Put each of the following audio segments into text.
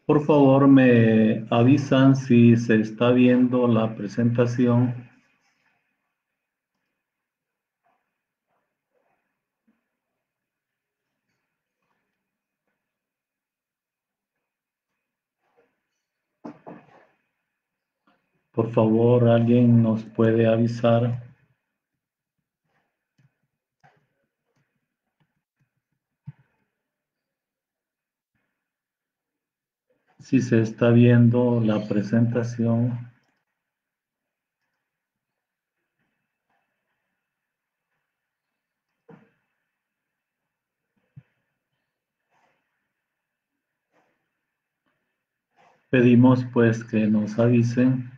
Por favor, me avisan si se está viendo la presentación. Por favor, alguien nos puede avisar si se está viendo la presentación. Pedimos pues que nos avisen.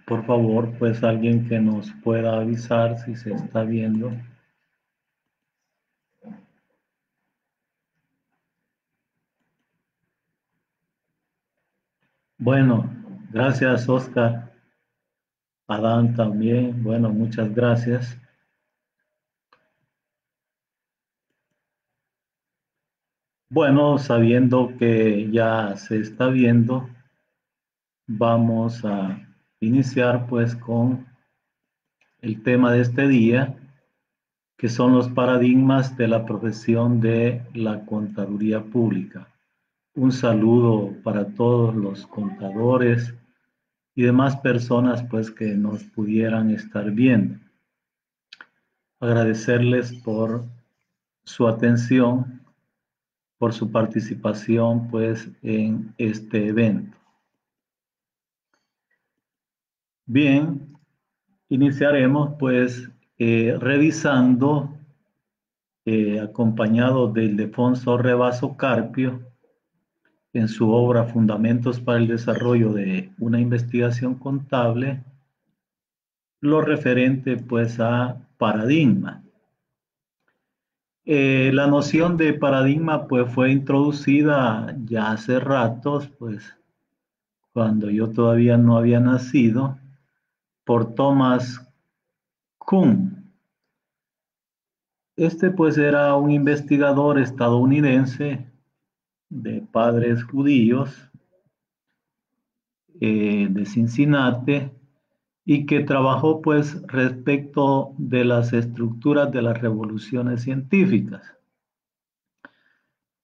Por favor, pues alguien que nos pueda avisar si se está viendo. Bueno, gracias Oscar. Adán también. Bueno, muchas gracias. Bueno, sabiendo que ya se está viendo, vamos a iniciar pues con el tema de este día, que son los paradigmas de la profesión de la contaduría pública. Un saludo para todos los contadores y demás personas pues que nos pudieran estar viendo. Agradecerles por su atención, por su participación pues en este evento. Bien, iniciaremos pues revisando, acompañado de Ildefonso Revaso Carpio, en su obra Fundamentos para el Desarrollo de una Investigación Contable, lo referente pues a paradigma. La noción de paradigma pues fue introducida ya hace ratos, pues cuando yo todavía no había nacido, por Thomas Kuhn. Este pues era un investigador estadounidense de padres judíos, de Cincinnati, y que trabajó pues respecto de las estructuras de las revoluciones científicas.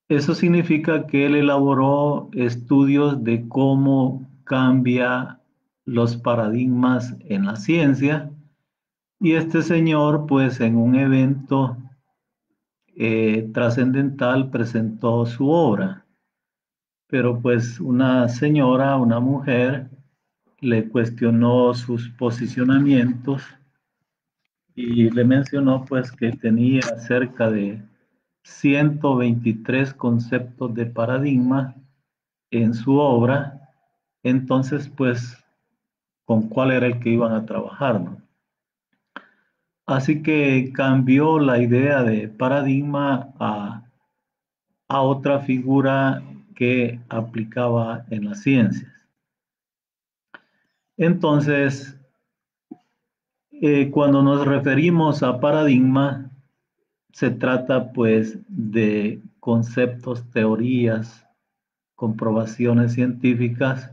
Eso significa que él elaboró estudios de cómo cambia los paradigmas en la ciencia, y este señor pues en un evento trascendental presentó su obra, pero pues una señora, una mujer, le cuestionó sus posicionamientos y le mencionó pues que tenía cerca de 123 conceptos de paradigma en su obra. Entonces pues con cuál era el que iban a trabajar, ¿no? Así que cambió la idea de paradigma a otra figura que aplicaba en las ciencias. Entonces, cuando nos referimos a paradigma, se trata pues de conceptos, teorías, comprobaciones científicas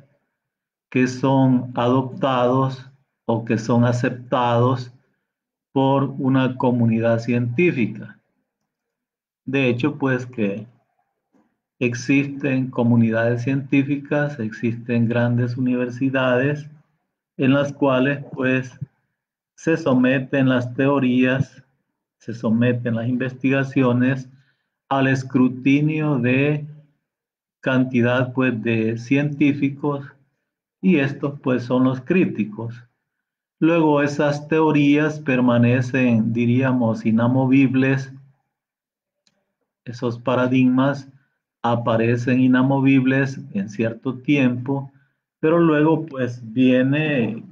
que son adoptados o que son aceptados por una comunidad científica. De hecho, pues que existen comunidades científicas, existen grandes universidades en las cuales pues se someten las teorías, se someten las investigaciones al escrutinio de cantidad pues de científicos, y estos pues son los críticos. Luego esas teorías permanecen, diríamos, inamovibles. Esos paradigmas aparecen inamovibles en cierto tiempo, pero luego pues vienen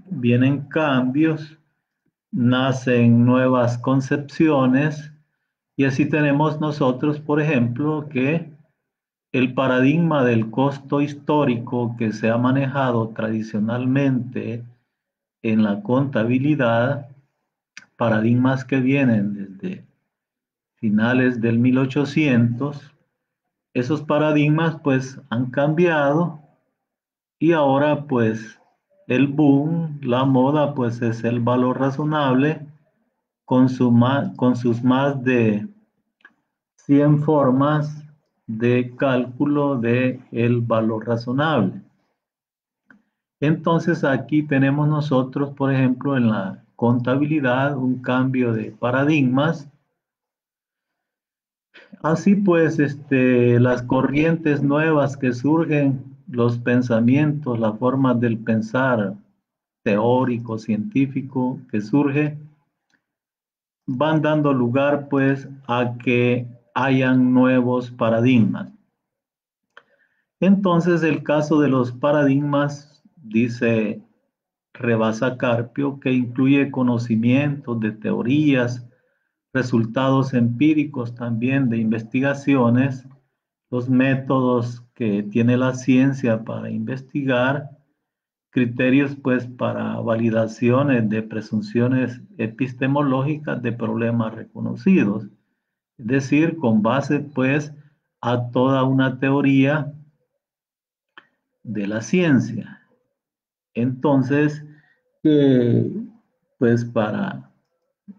cambios, nacen nuevas concepciones, Y así tenemos nosotros, por ejemplo, que el paradigma del costo histórico que se ha manejado tradicionalmente en la contabilidad, paradigmas que vienen desde finales del 1800, esos paradigmas pues han cambiado y ahora pues el boom, la moda pues es el valor razonable con, con sus más de 100 formas de cálculo de el valor razonable. Entonces aquí tenemos nosotros, por ejemplo, en la contabilidad un cambio de paradigmas. Así pues, las corrientes nuevas que surgen, los pensamientos, las formas del pensar teórico, científico que surge, van dando lugar pues a que hayan nuevos paradigmas. Entonces, el caso de los paradigmas, dice Rebasa Carpio, que incluye conocimientos de teorías, resultados empíricos también de investigaciones, los métodos que tiene la ciencia para investigar, criterios pues para validaciones de presunciones epistemológicas de problemas reconocidos, es decir, con base pues a toda una teoría de la ciencia. Entonces, pues para,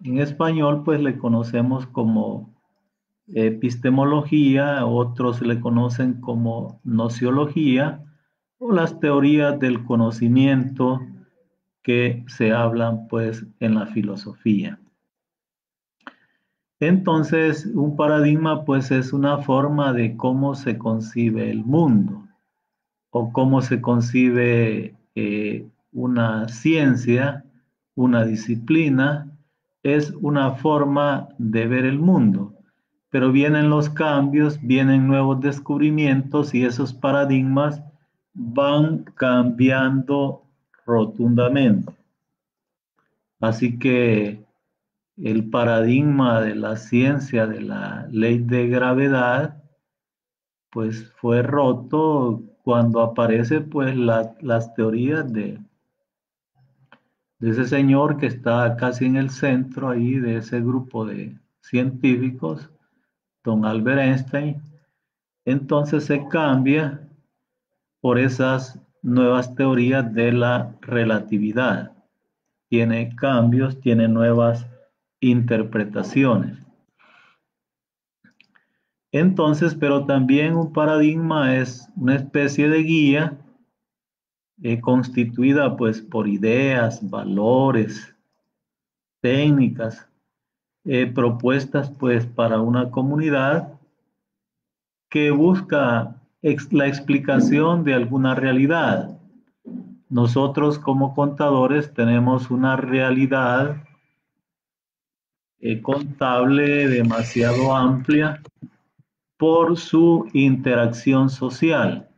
en español pues le conocemos como epistemología, otros le conocen como nociología o las teorías del conocimiento que se hablan pues en la filosofía. Entonces, un paradigma pues es una forma de cómo se concibe el mundo o cómo se concibe una ciencia, una disciplina, es una forma de ver el mundo. Pero vienen los cambios, vienen nuevos descubrimientos y esos paradigmas van cambiando rotundamente. Así que el paradigma de la ciencia de la ley de gravedad pues fue roto cuando aparece pues las teorías de ese señor que está casi en el centro ahí de ese grupo de científicos, don Albert Einstein. Entonces se cambia por esas nuevas teorías de la relatividad. Tiene cambios, tiene nuevas interpretaciones. Entonces, pero también un paradigma es una especie de guía constituida pues por ideas, valores, técnicas, propuestas pues para una comunidad que busca la explicación de alguna realidad. Nosotros como contadores tenemos una realidad contable demasiado amplia por su interacción social.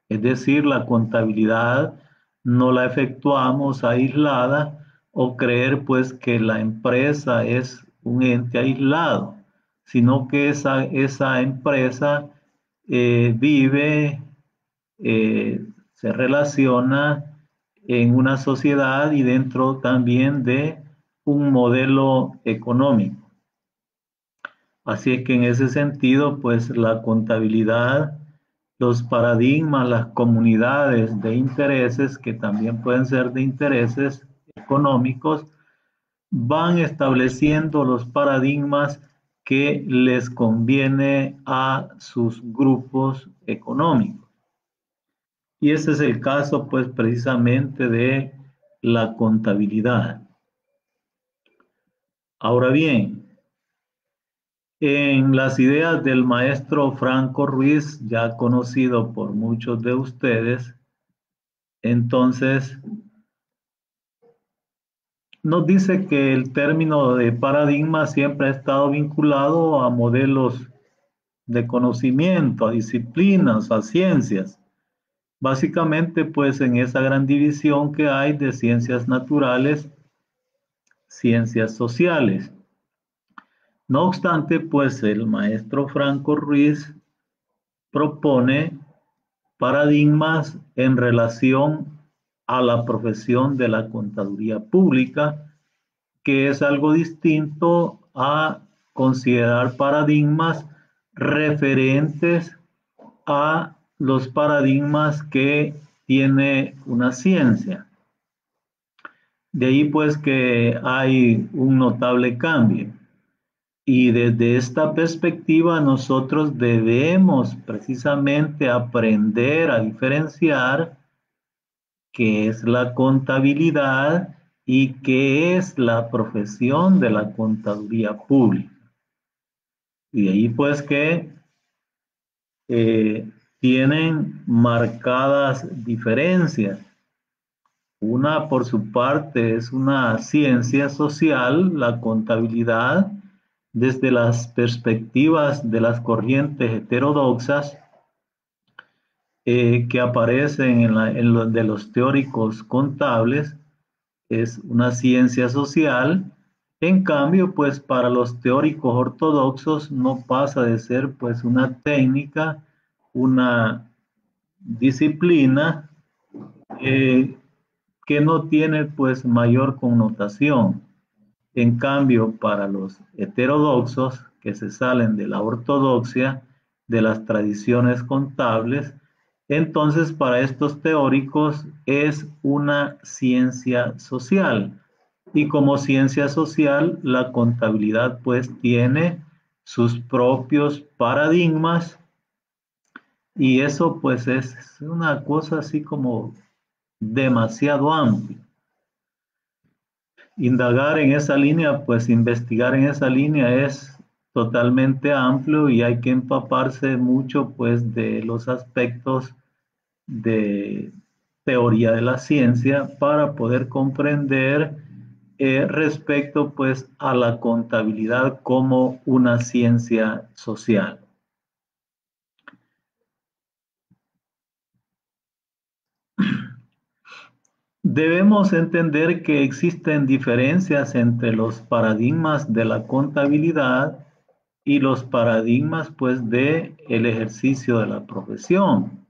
Es decir, la contabilidad no la efectuamos aislada o creer pues que la empresa es un ente aislado, sino que esa empresa vive, se relaciona en una sociedad y dentro también de un modelo económico. Así es que en ese sentido, pues la contabilidad, los paradigmas, las comunidades de intereses, que también pueden ser de intereses económicos, van estableciendo los paradigmas que les conviene a sus grupos económicos. Y ese es el caso, pues, precisamente de la contabilidad. Ahora bien, en las ideas del maestro Franco Ruiz, ya conocido por muchos de ustedes, entonces nos dice que el término de paradigma siempre ha estado vinculado a modelos de conocimiento, a disciplinas, a ciencias. Básicamente, pues en esa gran división que hay de ciencias naturales, ciencias sociales. No obstante, pues el maestro Franco Ruiz propone paradigmas en relación a la profesión de la contaduría pública, que es algo distinto a considerar paradigmas referentes a los paradigmas que tiene una ciencia. De ahí pues que hay un notable cambio. Y desde esta perspectiva nosotros debemos precisamente aprender a diferenciar qué es la contabilidad y qué es la profesión de la contaduría pública. Y de ahí pues que tienen marcadas diferencias. Una, por su parte, es una ciencia social, la contabilidad, desde las perspectivas de las corrientes heterodoxas que aparecen en lo de los teóricos contables, es una ciencia social. En cambio, pues para los teóricos ortodoxos no pasa de ser pues una técnica, una disciplina eh, que no tiene pues mayor connotación. En cambio, para los heterodoxos que se salen de la ortodoxia, de las tradiciones contables, entonces para estos teóricos es una ciencia social. Y como ciencia social, la contabilidad pues tiene sus propios paradigmas y eso pues es una cosa así como demasiado amplia. Indagar en esa línea, pues investigar en esa línea es totalmente amplio y hay que empaparse mucho pues de los aspectos de teoría de la ciencia para poder comprender respecto pues a la contabilidad como una ciencia social. Debemos entender que existen diferencias entre los paradigmas de la contabilidad y los paradigmas pues de el ejercicio de la profesión.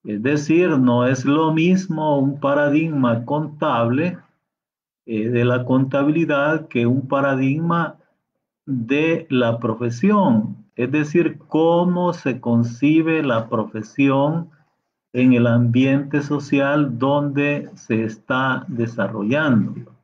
Es decir, no es lo mismo un paradigma contable de la contabilidad que un paradigma de la profesión. Es decir, cómo se concibe la profesión en el ambiente social donde se está desarrollando.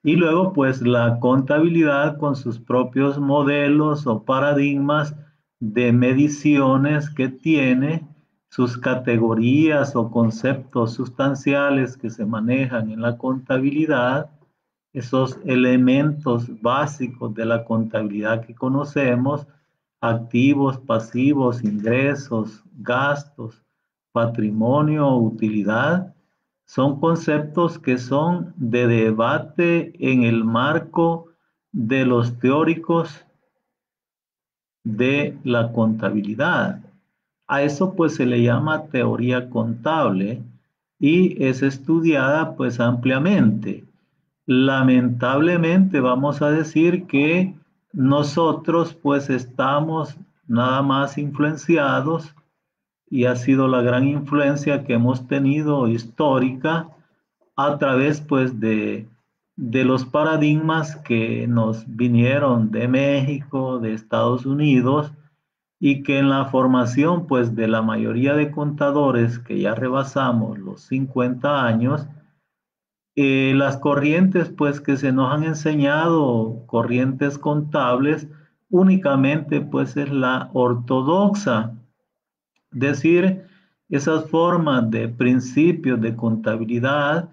Y luego, pues la contabilidad con sus propios modelos o paradigmas de mediciones que tiene, sus categorías o conceptos sustanciales que se manejan en la contabilidad, esos elementos básicos de la contabilidad que conocemos, activos, pasivos, ingresos, gastos, patrimonio, utilidad, son conceptos que son de debate en el marco de los teóricos de la contabilidad. A eso pues se le llama teoría contable y es estudiada pues ampliamente. Lamentablemente vamos a decir que nosotros pues estamos nada más influenciados y ha sido la gran influencia que hemos tenido histórica a través pues de los paradigmas que nos vinieron de México, de Estados Unidos y que en la formación pues de la mayoría de contadores que ya rebasamos los 50 años, las corrientes pues que se nos han enseñado, corrientes contables, únicamente pues es la ortodoxa, decir, esas formas de principios de contabilidad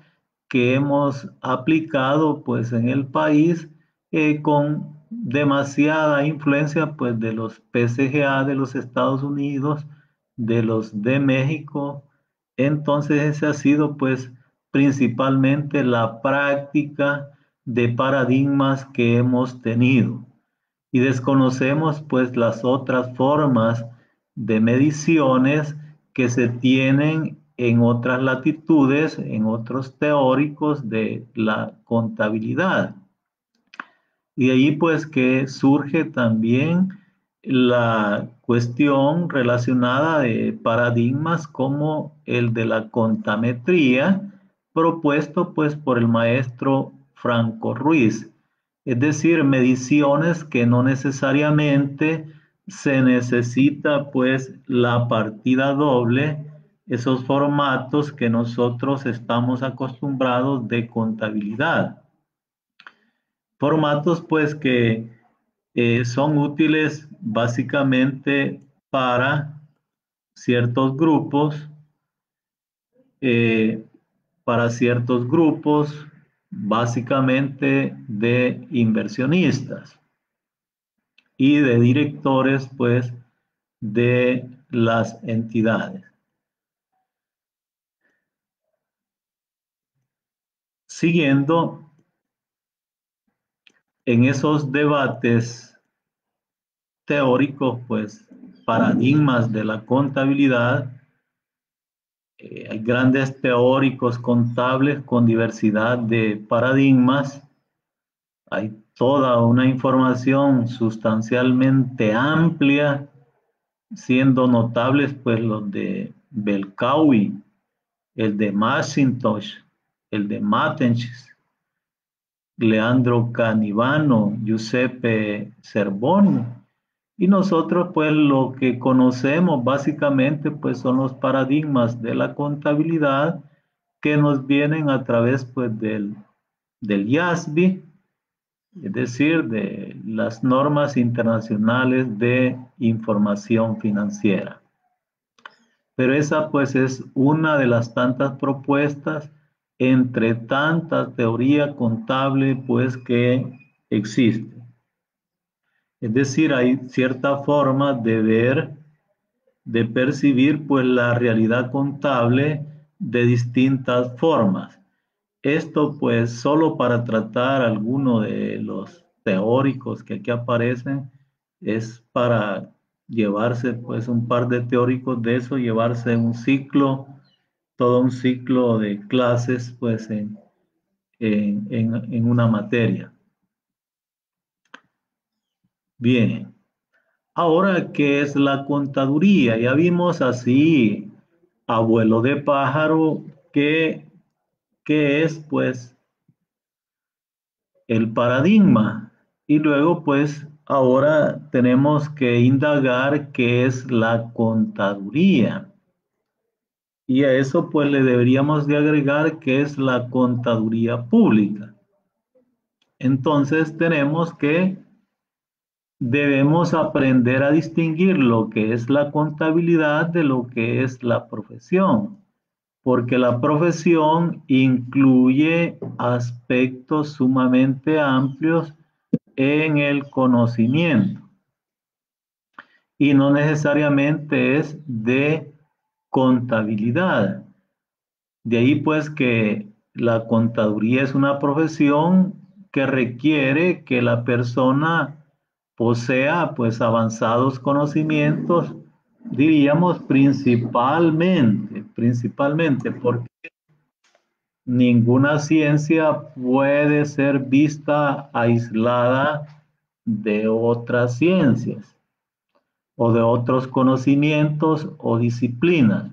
que hemos aplicado pues en el país con demasiada influencia pues de los PCGA de los Estados Unidos, de los de México. Entonces esa ha sido pues principalmente la práctica de paradigmas que hemos tenido y desconocemos pues las otras formas de mediciones que se tienen en otras latitudes, en otros teóricos de la contabilidad. Y de ahí pues que surge también la cuestión relacionada de paradigmas como el de la contametría, propuesto pues por el maestro Franco Ruiz. Es decir, mediciones que no necesariamente se necesita pues la partida doble, esos formatos que nosotros estamos acostumbrados de contabilidad. Formatos pues que son útiles básicamente para ciertos grupos, eh, básicamente de inversionistas y de directores pues de las entidades. Siguiendo en esos debates teóricos, pues paradigmas de la contabilidad, hay grandes teóricos contables con diversidad de paradigmas, hay toda una información sustancialmente amplia, siendo notables pues los de Belkawi, el de Mackintosh, el de Matenchis, Leandro Canivano, Giuseppe Cervoni. Y nosotros pues lo que conocemos básicamente pues son los paradigmas de la contabilidad que nos vienen a través pues del IASB, es decir, de las normas internacionales de información financiera. Pero esa pues es una de las tantas propuestas entre tanta teoría contable pues que existe. Es decir, hay cierta forma de ver, de percibir pues la realidad contable de distintas formas. Esto pues solo para tratar alguno de los teóricos que aquí aparecen es para llevarse pues un par de teóricos de eso, llevarse un ciclo, todo un ciclo de clases pues en una materia. Bien, ahora, ¿qué es la contaduría? Ya vimos así, abuelo de pájaro, qué es pues el paradigma. Y luego pues ahora tenemos que indagar qué es la contaduría. Y a eso pues le deberíamos de agregar qué es la contaduría pública. Entonces tenemos que debemos aprender a distinguir lo que es la contabilidad de lo que es la profesión, porque la profesión incluye aspectos sumamente amplios en el conocimiento y no necesariamente es de contabilidad. De ahí pues que la contaduría es una profesión que requiere que la persona posea pues avanzados conocimientos, diríamos principalmente porque ninguna ciencia puede ser vista aislada de otras ciencias o de otros conocimientos o disciplinas.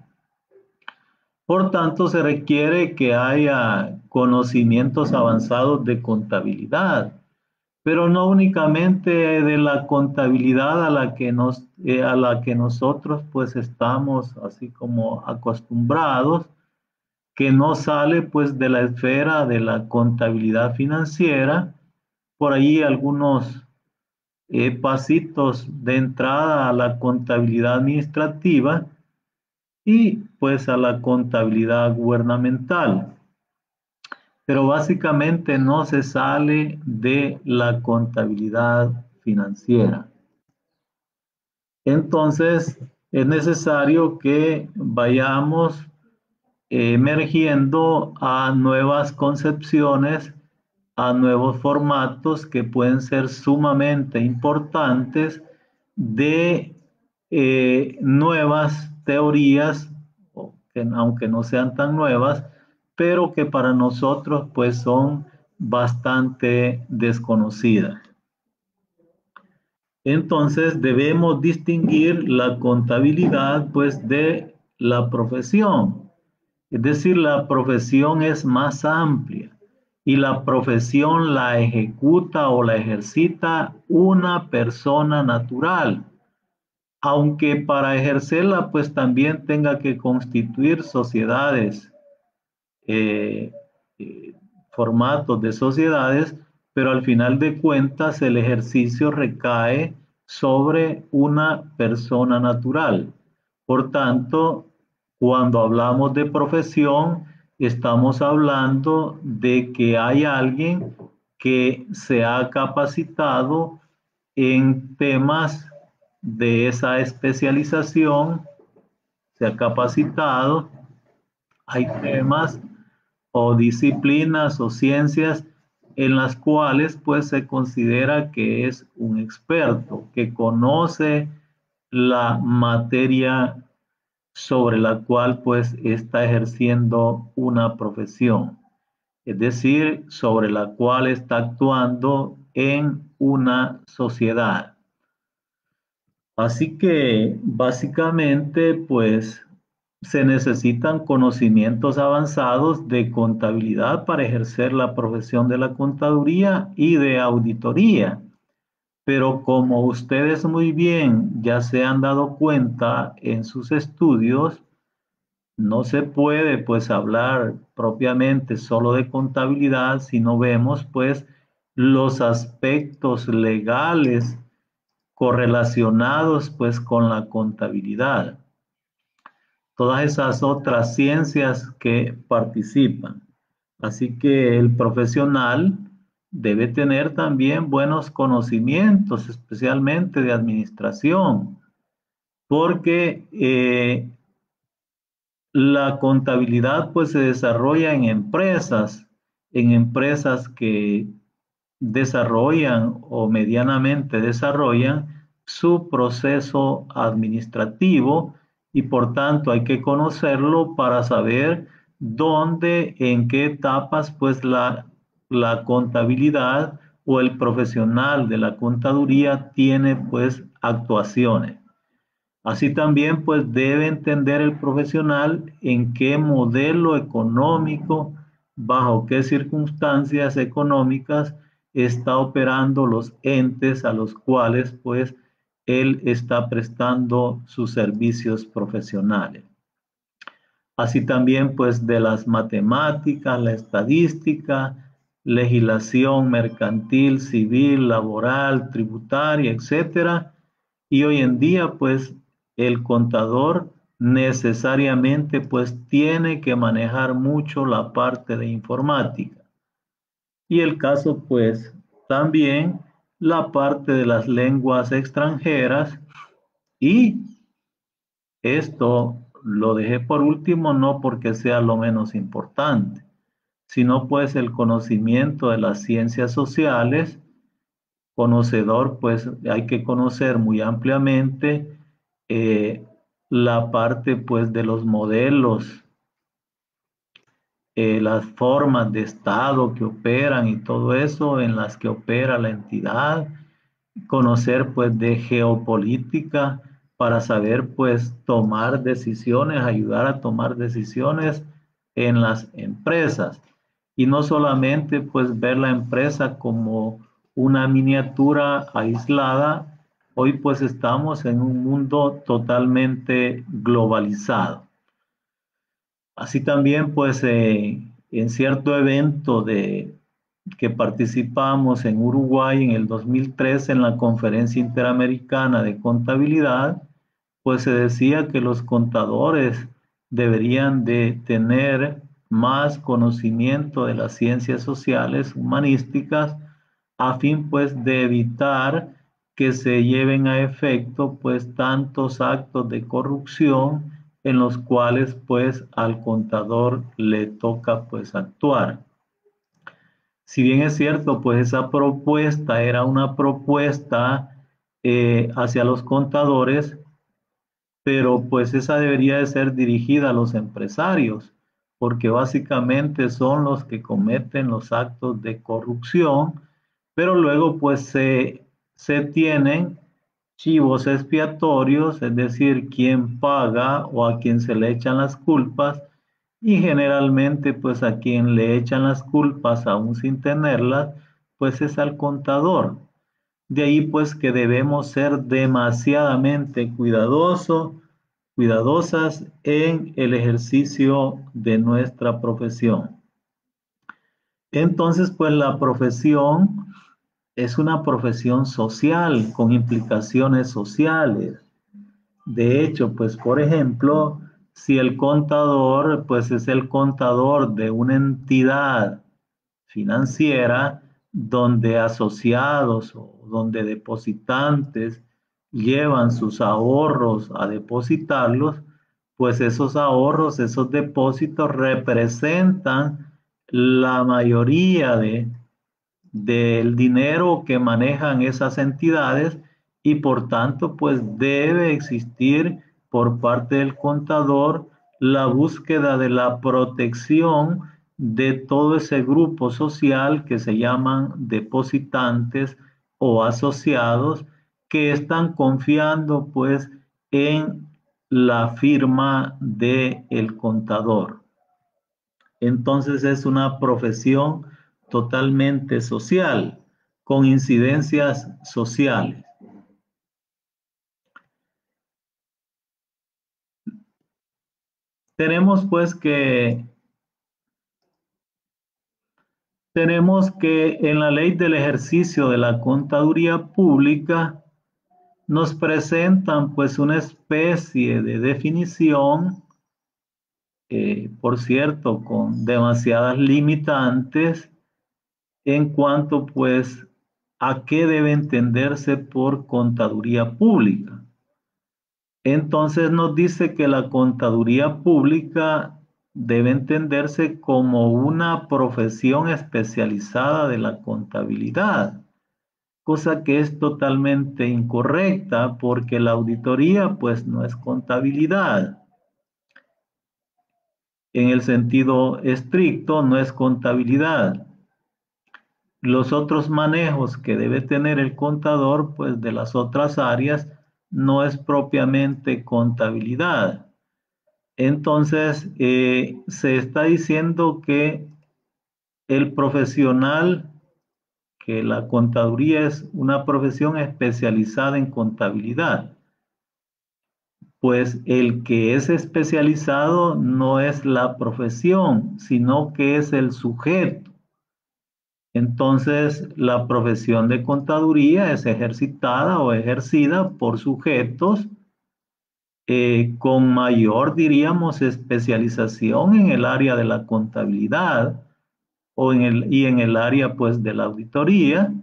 Por tanto, se requiere que haya conocimientos avanzados de contabilidad, pero no únicamente de la contabilidad a la que nosotros pues estamos así como acostumbrados, que no sale pues de la esfera de la contabilidad financiera, por ahí algunos pasitos de entrada a la contabilidad administrativa y pues a la contabilidad gubernamental. Pero básicamente no se sale de la contabilidad financiera. Entonces, es necesario que vayamos emergiendo a nuevas concepciones, a nuevos formatos que pueden ser sumamente importantes de nuevas teorías, que, aunque no sean tan nuevas, pero que para nosotros pues son bastante desconocidas. Entonces debemos distinguir la contabilidad pues de la profesión. Es decir, la profesión es más amplia y la profesión la ejecuta o la ejercita una persona natural, aunque para ejercerla pues también tenga que constituir sociedades, eh, eh, formatos de sociedades, pero al final de cuentas el ejercicio recae sobre una persona natural. Por tanto, cuando hablamos de profesión, estamos hablando de que hay alguien que se ha capacitado en temas de esa especialización, se ha capacitado, hay temas o disciplinas o ciencias en las cuales pues se considera que es un experto, que conoce la materia sobre la cual pues está ejerciendo una profesión, es decir, sobre la cual está actuando en una sociedad. Así que básicamente pues se necesitan conocimientos avanzados de contabilidad para ejercer la profesión de la contaduría y de auditoría. Pero como ustedes muy bien ya se han dado cuenta en sus estudios, no se puede pues hablar propiamente solo de contabilidad si no vemos pues los aspectos legales correlacionados pues con la contabilidad, todas esas otras ciencias que participan. Así que el profesional debe tener también buenos conocimientos, especialmente de administración, porque la contabilidad pues se desarrolla en empresas que desarrollan o medianamente desarrollan su proceso administrativo y por tanto hay que conocerlo para saber dónde, en qué etapas pues la contabilidad o el profesional de la contaduría tiene pues actuaciones. Así también, pues debe entender el profesional en qué modelo económico, bajo qué circunstancias económicas está operando los entes a los cuales, pues, él está prestando sus servicios profesionales. Así también, pues, de las matemáticas, la estadística, legislación mercantil, civil, laboral, tributaria, etcétera. Y hoy en día, pues, el contador necesariamente, pues, tiene que manejar mucho la parte de informática. Y el caso, pues, también la parte de las lenguas extranjeras. Y esto lo dejé por último, no porque sea lo menos importante, sino pues el conocimiento de las ciencias sociales. Conocedor, pues hay que conocer muy ampliamente eh, la parte pues de los modelos, las formas de Estado que operan y todo eso en las que opera la entidad, conocer pues de geopolítica para saber pues tomar decisiones, ayudar a tomar decisiones en las empresas y no solamente pues ver la empresa como una miniatura aislada. Hoy pues estamos en un mundo totalmente globalizado. Así también pues en cierto evento que participamos en Uruguay en el 2003 en la Conferencia Interamericana de Contabilidad, pues se decía que los contadores deberían de tener más conocimiento de las ciencias sociales, humanísticas, a fin pues de evitar que se lleven a efecto pues tantos actos de corrupción en los cuales pues al contador le toca pues actuar. Si bien es cierto, pues esa propuesta era una propuesta hacia los contadores, pero pues esa debería de ser dirigida a los empresarios, porque básicamente son los que cometen los actos de corrupción, pero luego pues se tienen chivos expiatorios, es decir, quien paga o a quien se le echan las culpas, y generalmente pues a quien le echan las culpas aún sin tenerlas, pues es al contador. De ahí pues que debemos ser demasiadamente cuidadosas en el ejercicio de nuestra profesión. Entonces pues la profesión es una profesión social con implicaciones sociales. De hecho, pues por ejemplo, si el contador pues es el contador de una entidad financiera donde asociados o donde depositantes llevan sus ahorros a depositarlos, pues esos ahorros, esos depósitos representan la mayoría del dinero que manejan esas entidades y por tanto pues debe existir por parte del contador la búsqueda de la protección de todo ese grupo social que se llaman depositantes o asociados que están confiando pues en la firma del contador. Entonces es una profesión totalmente social, con incidencias sociales. Tenemos pues tenemos que en la ley del ejercicio de la contaduría pública nos presentan pues una especie de definición, por cierto, con demasiadas limitantes en cuanto pues a qué debe entenderse por contaduría pública. Entonces nos dice que la contaduría pública debe entenderse como una profesión especializada de la contabilidad, cosa que es totalmente incorrecta porque la auditoría pues no es contabilidad. En el sentido estricto no es contabilidad. Los otros manejos que debe tener el contador pues de las otras áreas no es propiamente contabilidad. Entonces, se está diciendo que el profesional, que la contaduría es una profesión especializada en contabilidad, pues el que es especializado no es la profesión, sino que es el sujeto. Entonces, la profesión de contaduría es ejercitada o ejercida por sujetos con mayor, diríamos, especialización en el área de la contabilidad y en el área pues de la auditoría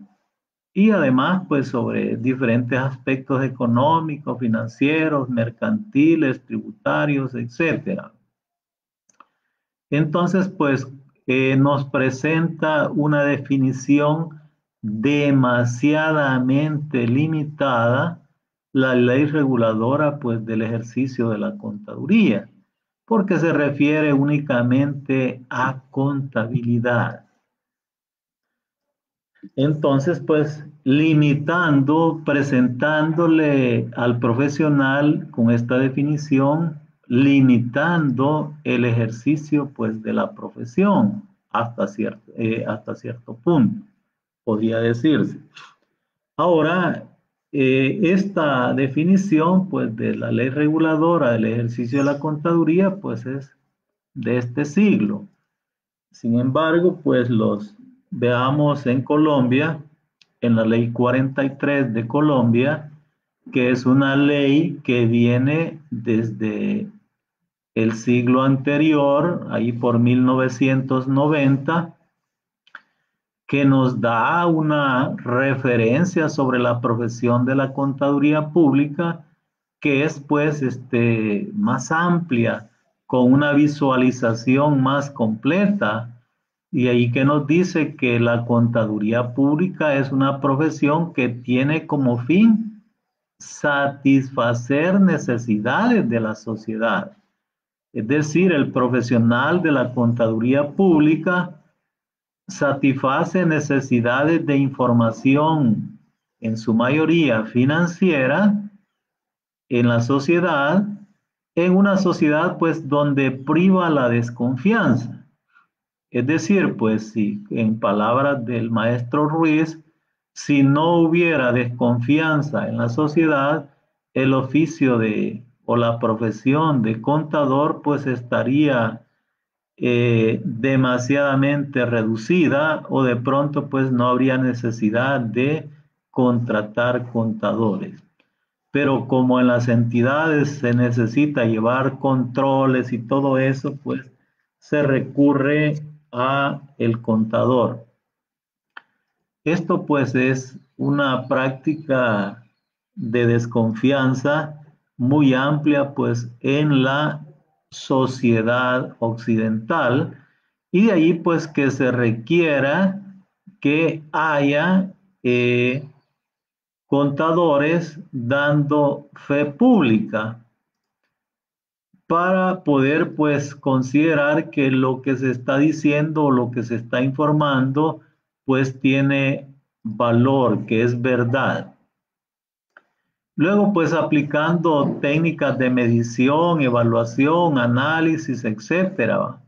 y además pues sobre diferentes aspectos económicos, financieros, mercantiles, tributarios, etcétera. Entonces pues nos presenta una definición demasiadamente limitada la ley reguladora pues del ejercicio de la contaduría, porque se refiere únicamente a contabilidad. Entonces, pues limitando, presentándole al profesional con esta definición, limitando el ejercicio pues de la profesión hasta cierto punto, podría decirse. Ahora, esta definición pues de la ley reguladora del ejercicio de la contaduría pues es de este siglo. Sin embargo, pues los veamos en Colombia, en la ley 43 de Colombia, que es una ley que viene desde el siglo anterior, ahí por 1990, que nos da una referencia sobre la profesión de la contaduría pública, que es pues más amplia, con una visualización más completa. Y ahí que nos dice que la contaduría pública es una profesión que tiene como fin satisfacer necesidades de la sociedad. Es decir, el profesional de la contaduría pública satisface necesidades de información en su mayoría financiera en la sociedad, en una sociedad pues donde priva la desconfianza. Es decir, pues si en palabras del maestro Ruiz, si no hubiera desconfianza en la sociedad, el oficio de o la profesión de contador pues estaría demasiadamente reducida o de pronto pues no habría necesidad de contratar contadores. Pero como en las entidades se necesita llevar controles y todo eso, pues se recurre a el contador. Esto pues es una práctica de desconfianza muy amplia pues en la sociedad occidental y de ahí pues que se requiera que haya contadores dando fe pública para poder pues considerar que lo que se está diciendo o lo que se está informando pues tiene valor, que es verdad. Luego pues aplicando técnicas de medición, evaluación, análisis, etcétera.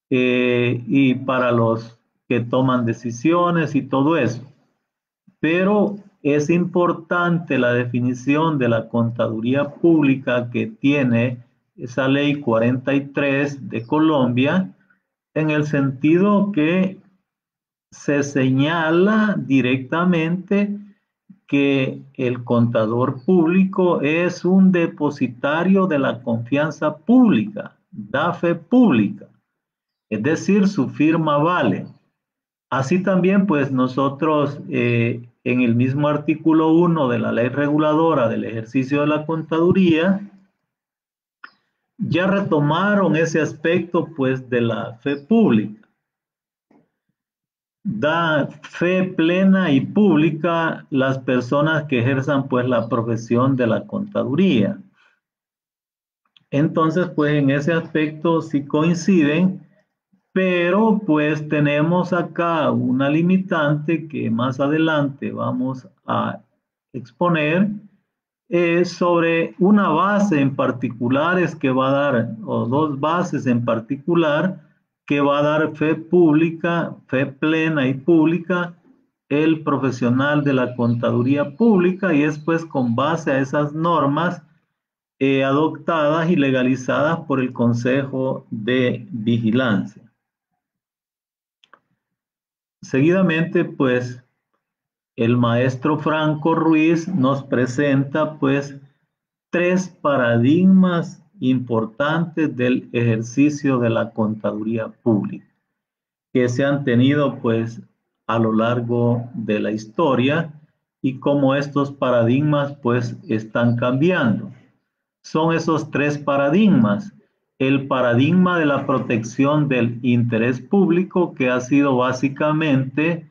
Y para los que toman decisiones y todo eso. Pero es importante la definición de la contaduría pública que tiene esa ley 43 de Colombia, en el sentido que se señala directamente que el contador público es un depositario de la confianza pública, da fe pública, es decir, su firma vale. Así también, pues nosotros en el mismo artículo 1 de la ley reguladora del ejercicio de la contaduría, ya retomaron ese aspecto pues de la fe pública. Da fe plena y pública las personas que ejerzan pues la profesión de la contaduría. Entonces, pues en ese aspecto sí coinciden, pero pues tenemos acá una limitante que más adelante vamos a exponer sobre una base en particular es que va a dar, o dos bases en particular, que va a dar fe pública, fe plena y pública, el profesional de la contaduría pública y es pues con base a esas normas adoptadas y legalizadas por el Consejo de Vigilancia. Seguidamente, pues, el maestro Franco Ruiz nos presenta, pues, tres paradigmas importantes del ejercicio de la contaduría pública que se han tenido, pues, a lo largo de la historia y cómo estos paradigmas, pues, están cambiando. Son esos tres paradigmas. El paradigma de la protección del interés público, que ha sido básicamente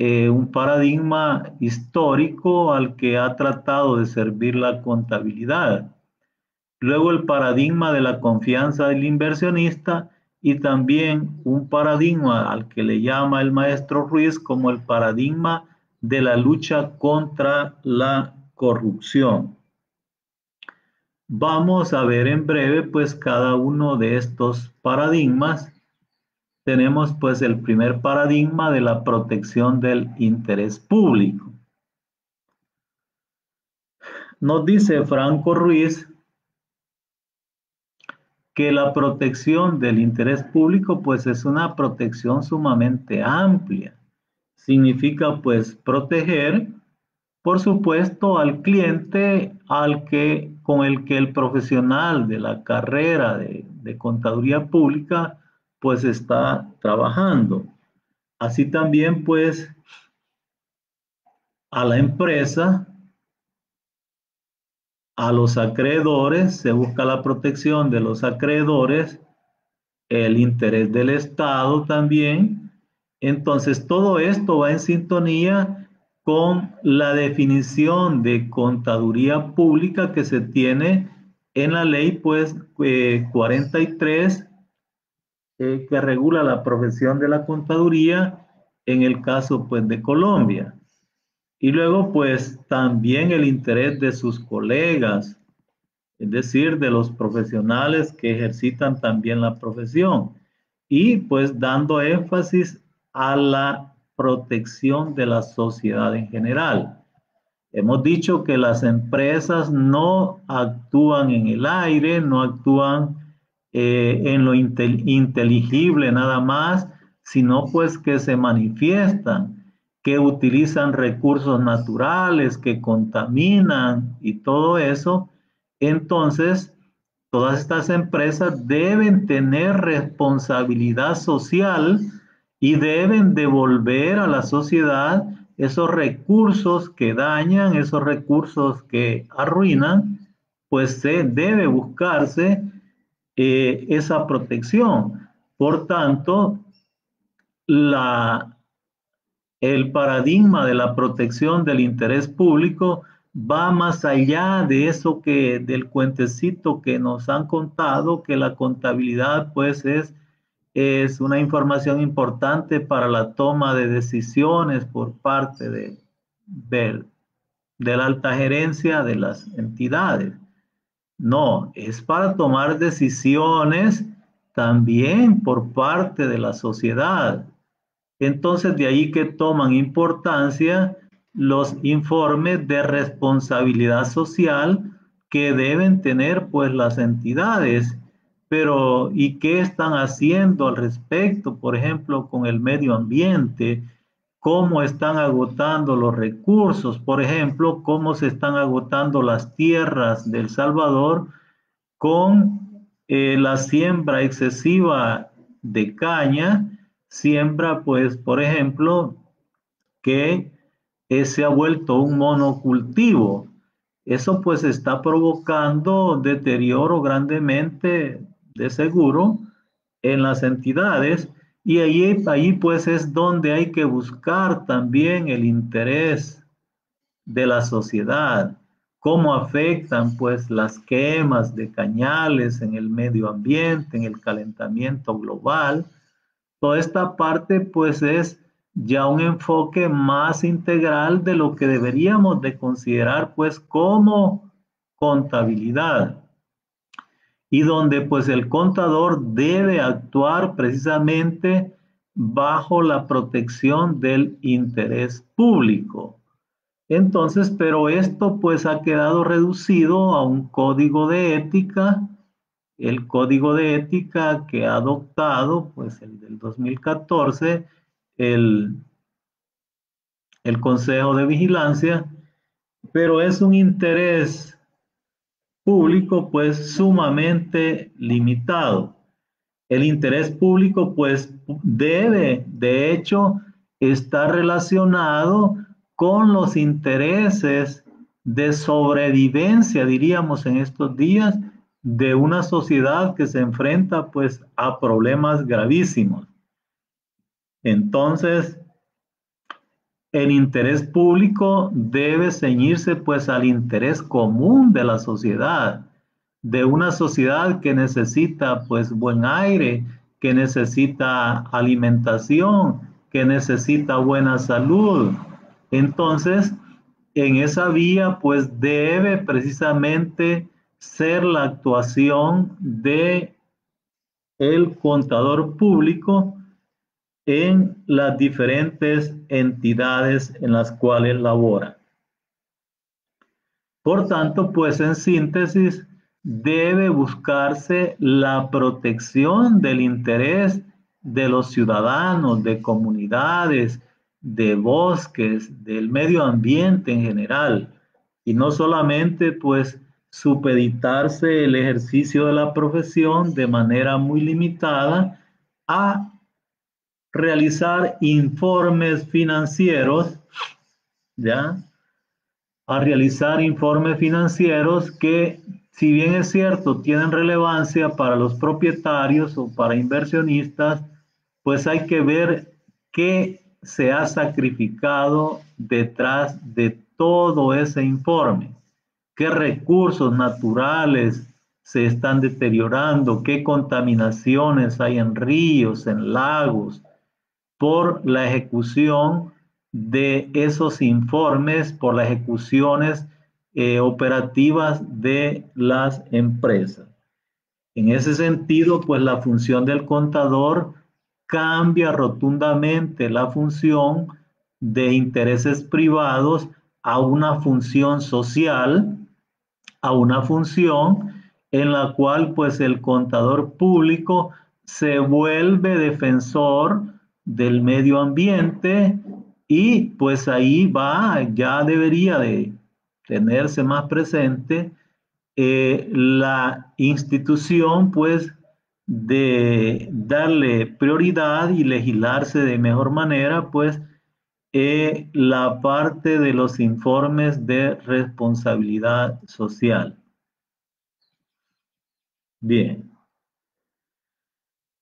un paradigma histórico al que ha tratado de servir la contabilidad. Luego el paradigma de la confianza del inversionista y también un paradigma al que le llama el maestro Ruiz como el paradigma de la lucha contra la corrupción. Vamos a ver en breve pues cada uno de estos paradigmas. Tenemos pues el primer paradigma de la protección del interés público. Nos dice Franco Ruiz que la protección del interés público pues es una protección sumamente amplia. Significa pues proteger, por supuesto, al cliente con el que el profesional de la carrera de contaduría pública pues está trabajando. Así también pues a la empresa, a los acreedores, se busca la protección de los acreedores, el interés del Estado también. Entonces, todo esto va en sintonía con la definición de contaduría pública que se tiene en la ley, pues, 43, que regula la profesión de la contaduría en el caso, pues, de Colombia. Y luego, pues también el interés de sus colegas, es decir, de los profesionales que ejercitan también la profesión. Y pues dando énfasis a la protección de la sociedad en general. Hemos dicho que las empresas no actúan en el aire, no actúan en lo inteligible nada más, sino pues que se manifiestan, que utilizan recursos naturales, que contaminan y todo eso. Entonces, todas estas empresas deben tener responsabilidad social y deben devolver a la sociedad esos recursos que dañan, esos recursos que arruinan, pues se debe buscarse esa protección. Por tanto, la, el paradigma de la protección del interés público va más allá de eso que del cuentecito que nos han contado, que la contabilidad pues es una información importante para la toma de decisiones por parte de la alta gerencia de las entidades. No, es para tomar decisiones también por parte de la sociedad. Entonces, de ahí que toman importancia los informes de responsabilidad social que deben tener pues las entidades. Pero, ¿y qué están haciendo al respecto? Por ejemplo, con el medio ambiente, cómo están agotando los recursos, por ejemplo, cómo se están agotando las tierras del Salvador con la siembra excesiva de caña, siembra, pues, por ejemplo, que se ha vuelto un monocultivo. Eso pues está provocando deterioro grandemente, de seguro, en las entidades y ahí pues es donde hay que buscar también el interés de la sociedad, cómo afectan pues las quemas de cañales en el medio ambiente, en el calentamiento global. Toda esta parte pues es ya un enfoque más integral de lo que deberíamos de considerar pues como contabilidad y donde pues el contador debe actuar precisamente bajo la protección del interés público. Entonces, pero esto pues ha quedado reducido a un código de ética, el código de ética que ha adoptado pues el del 2014, el, el Consejo de Vigilancia, pero es un interés público pues sumamente limitado. El interés público pues debe, de hecho, estar relacionado con los intereses de sobrevivencia, diríamos en estos días, de una sociedad que se enfrenta pues a problemas gravísimos. Entonces, el interés público debe ceñirse pues al interés común de la sociedad, de una sociedad que necesita pues buen aire, que necesita alimentación, que necesita buena salud. Entonces, en esa vía pues debe precisamente ser la actuación de el contador público en las diferentes entidades en las cuales labora. Por tanto, pues en síntesis, debe buscarse la protección del interés de los ciudadanos, de comunidades, de bosques, del medio ambiente en general, y no solamente pues supeditarse el ejercicio de la profesión de manera muy limitada a realizar informes financieros, ¿ya? A realizar informes financieros que, si bien es cierto, tienen relevancia para los propietarios o para inversionistas, pues hay que ver qué se ha sacrificado detrás de todo ese informe, qué recursos naturales se están deteriorando, qué contaminaciones hay en ríos, en lagos, por la ejecución de esos informes por las ejecuciones operativas de las empresas. En ese sentido, pues la función del contador cambia rotundamente la función de intereses privados a una función social, a una función en la cual pues el contador público se vuelve defensor del medio ambiente y pues ahí va, ya debería de tenerse más presente la institución pues de darle prioridad y legislarse de mejor manera pues la parte de los informes de responsabilidad social. Bien.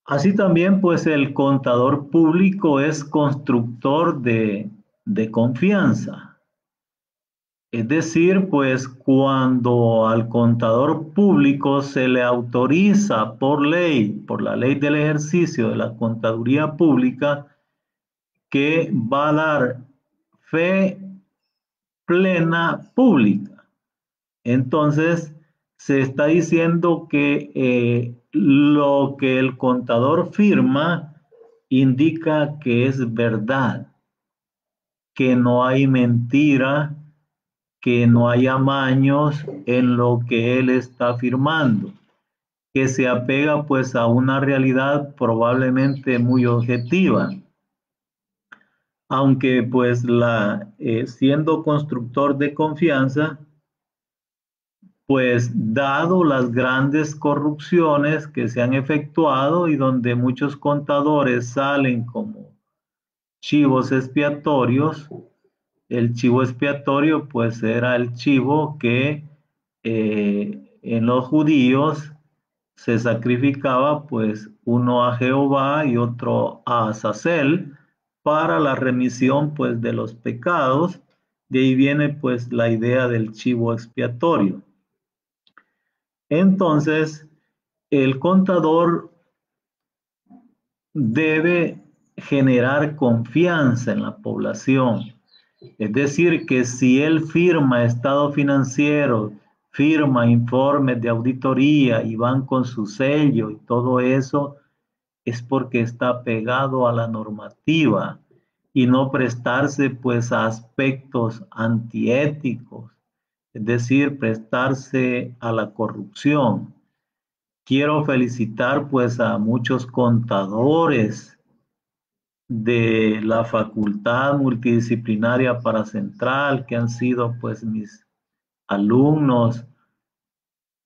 Así también, pues el contador público es constructor de confianza. Es decir, pues cuando al contador público se le autoriza por ley, por la ley del ejercicio de la contaduría pública, que va a dar fe plena pública. Entonces, se está diciendo que lo que el contador firma indica que es verdad, que no hay mentira, que no hay amaños en lo que él está firmando, que se apega pues a una realidad probablemente muy objetiva. Aunque pues siendo constructor de confianza, pues dado las grandes corrupciones que se han efectuado y donde muchos contadores salen como chivos expiatorios, el chivo expiatorio pues era el chivo que en los judíos se sacrificaba pues uno a Jehová y otro a Azazel para la remisión pues de los pecados. De ahí viene pues la idea del chivo expiatorio. Entonces, el contador debe generar confianza en la población. Es decir, que si él firma estado financiero, firma informes de auditoría y van con su sello y todo eso, es porque está pegado a la normativa y no prestarse pues a aspectos antiéticos, es decir, prestarse a la corrupción. Quiero felicitar pues a muchos contadores de la Facultad Multidisciplinaria Paracentral que han sido pues mis alumnos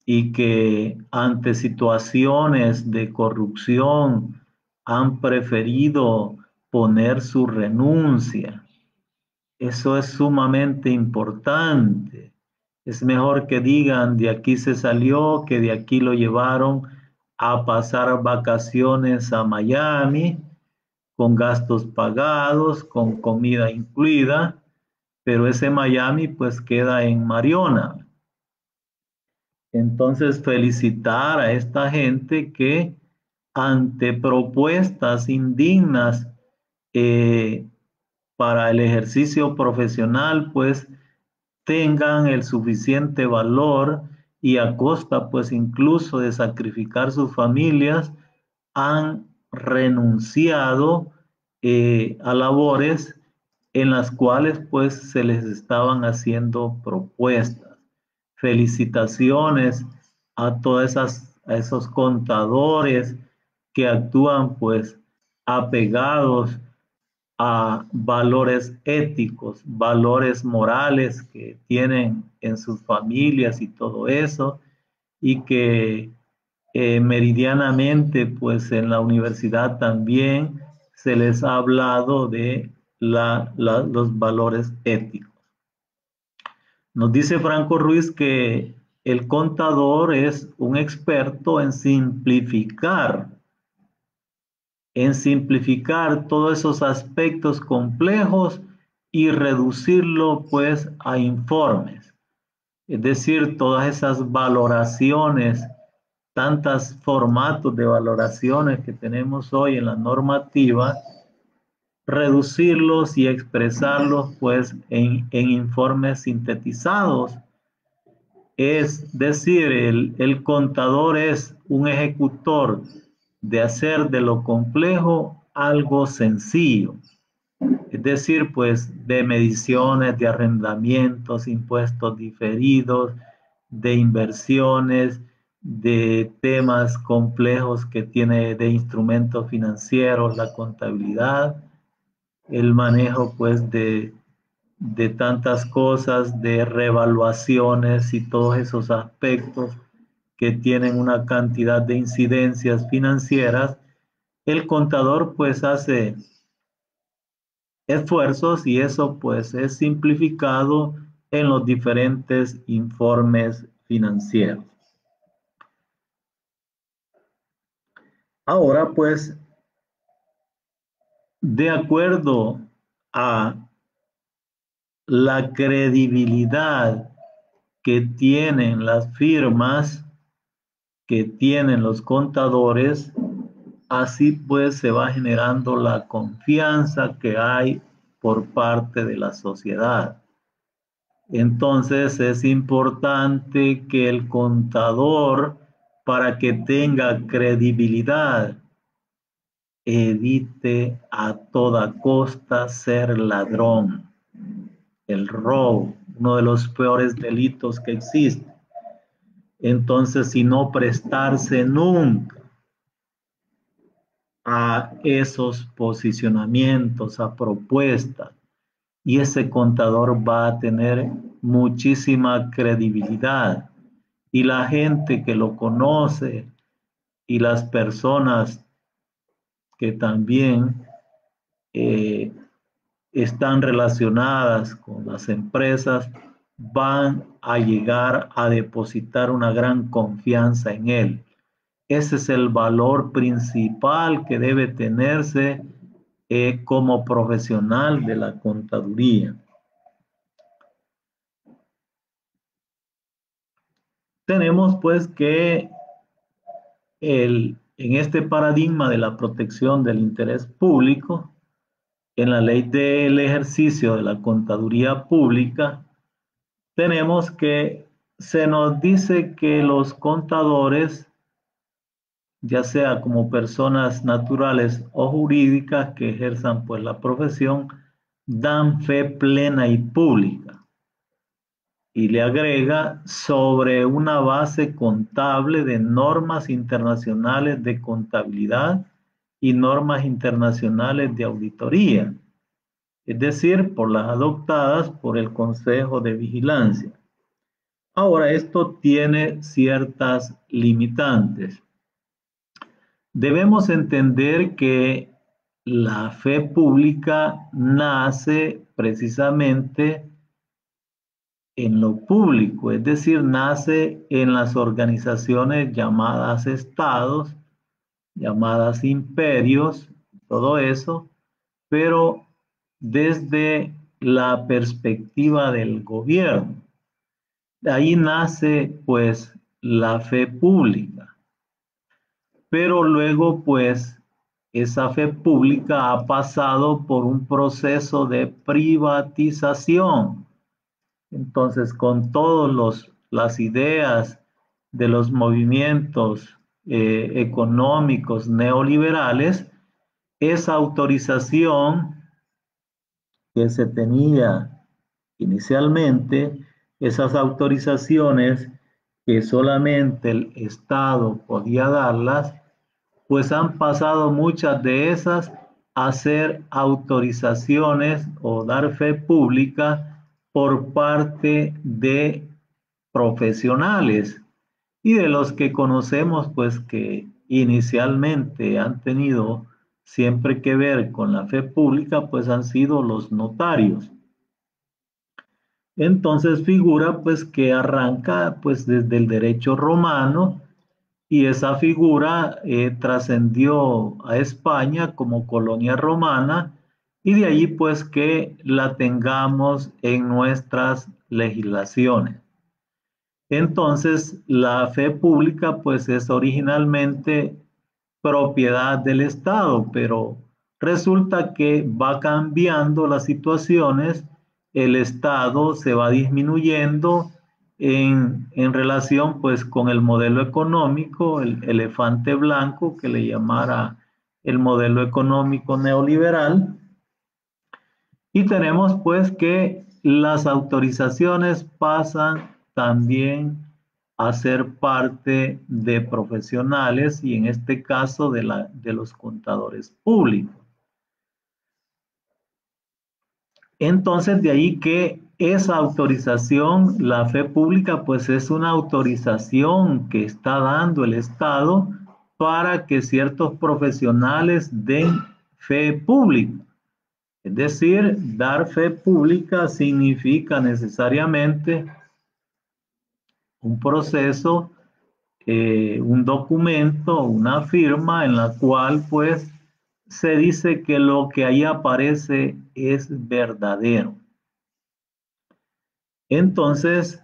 y que ante situaciones de corrupción han preferido poner su renuncia. Eso es sumamente importante. Es mejor que digan de aquí se salió, que de aquí lo llevaron a pasar vacaciones a Miami, con gastos pagados, con comida incluida, pero ese Miami pues queda en Mariona. Entonces felicitar a esta gente que ante propuestas indignas eh, para el ejercicio profesional pues tengan el suficiente valor y a costa pues incluso de sacrificar sus familias, han renunciado a labores en las cuales pues se les estaban haciendo propuestas. Felicitaciones a a esos contadores que actúan pues apegados a valores éticos, valores morales que tienen en sus familias y todo eso, y que meridianamente, pues en la universidad también se les ha hablado de los valores éticos. Nos dice Franco Ruiz que el contador es un experto en simplificar todos esos aspectos complejos y reducirlo pues a informes. Es decir, todas esas valoraciones, tantos formatos de valoraciones que tenemos hoy en la normativa, reducirlos y expresarlos pues en informes sintetizados. Es decir, el contador es un ejecutor de hacer de lo complejo algo sencillo. Es decir, pues de mediciones, de arrendamientos, impuestos diferidos, de inversiones, de temas complejos que tiene de instrumentos financieros, la contabilidad, el manejo pues de tantas cosas, de revaluaciones y todos esos aspectos que tienen una cantidad de incidencias financieras. El contador pues hace esfuerzos y eso pues es simplificado en los diferentes informes financieros. Ahora pues, de acuerdo a la credibilidad que tienen las firmas, que tienen los contadores, así pues se va generando la confianza que hay por parte de la sociedad. Entonces es importante que el contador, para que tenga credibilidad, evite a toda costa ser ladrón. El robo, uno de los peores delitos que existe. Entonces, si no prestarse nunca a esos posicionamientos, a propuestas, y ese contador va a tener muchísima credibilidad y la gente que lo conoce y las personas que también eh, están relacionadas con las empresas van a llegar a depositar una gran confianza en él. Ese es el valor principal que debe tenerse como profesional de la contaduría. Tenemos pues que en este paradigma de la protección del interés público, en la ley del ejercicio de la contaduría pública, tenemos que se nos dice que los contadores, ya sea como personas naturales o jurídicas que ejerzan pues la profesión, dan fe plena y pública. Y le agrega sobre una base contable de normas internacionales de contabilidad y normas internacionales de auditoría, es decir, por las adoptadas por el Consejo de Vigilancia. Ahora, esto tiene ciertas limitantes. Debemos entender que la fe pública nace precisamente en lo público, es decir, nace en las organizaciones llamadas estados, llamadas imperios, todo eso, pero desde la perspectiva del gobierno. De ahí nace pues la fe pública, pero luego pues esa fe pública ha pasado por un proceso de privatización. Entonces, con todas las ideas de los movimientos económicos neoliberales, esa autorización que se tenía inicialmente, esas autorizaciones que solamente el Estado podía darlas, pues han pasado muchas de esas a ser autorizaciones o dar fe pública por parte de profesionales y de los que conocemos, pues que inicialmente han tenido siempre que ver con la fe pública, pues han sido los notarios. Entonces figura pues que arranca pues desde el derecho romano y esa figura trascendió a España como colonia romana y de allí pues que la tengamos en nuestras legislaciones. Entonces la fe pública pues es originalmente propiedad del Estado, pero resulta que va cambiando las situaciones, el Estado se va disminuyendo en relación pues con el modelo económico, el elefante blanco que le llamara el modelo económico neoliberal. Y tenemos pues que las autorizaciones pasan también a ser parte de profesionales y en este caso de los contadores públicos. Entonces, de ahí que esa autorización, la fe pública, pues es una autorización que está dando el Estado para que ciertos profesionales den fe pública. Es decir, dar fe pública significa necesariamente un proceso, un documento, una firma en la cual pues se dice que lo que ahí aparece es verdadero. Entonces,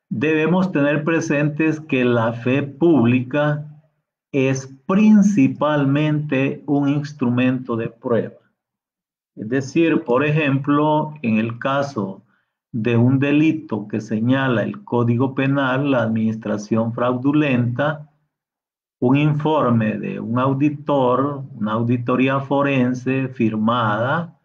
debemos tener presentes que la fe pública es principalmente un instrumento de prueba. Es decir, por ejemplo, en el caso de un delito que señala el Código Penal, la administración fraudulenta, un informe de un auditor, una auditoría forense firmada,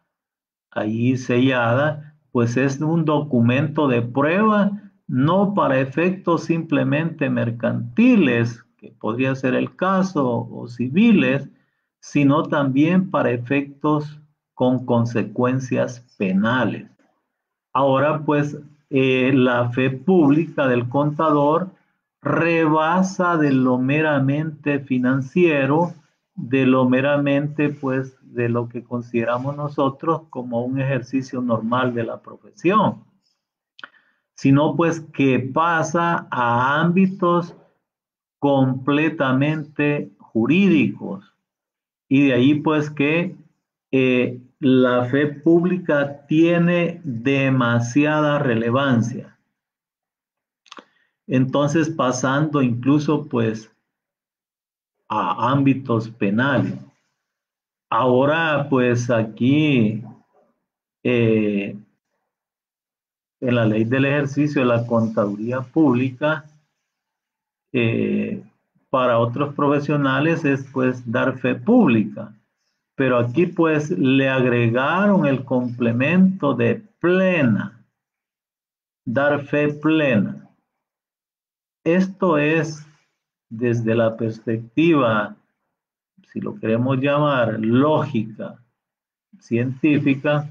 ahí sellada, pues es un documento de prueba, no para efectos simplemente mercantiles, que podría ser el caso, o civiles, sino también para efectos con consecuencias penales. Ahora, pues, la fe pública del contador rebasa de lo meramente financiero, de lo meramente, pues, de lo que consideramos nosotros como un ejercicio normal de la profesión, sino pues que pasa a ámbitos completamente jurídicos. Y de ahí pues que la fe pública tiene demasiada relevancia. Entonces pasando incluso pues a ámbitos penales. Ahora pues aquí en la ley del ejercicio de la contaduría pública, para otros profesionales es pues dar fe pública. Pero aquí pues le agregaron el complemento de plena, dar fe plena. Esto es desde la perspectiva, si lo queremos llamar lógica, científica,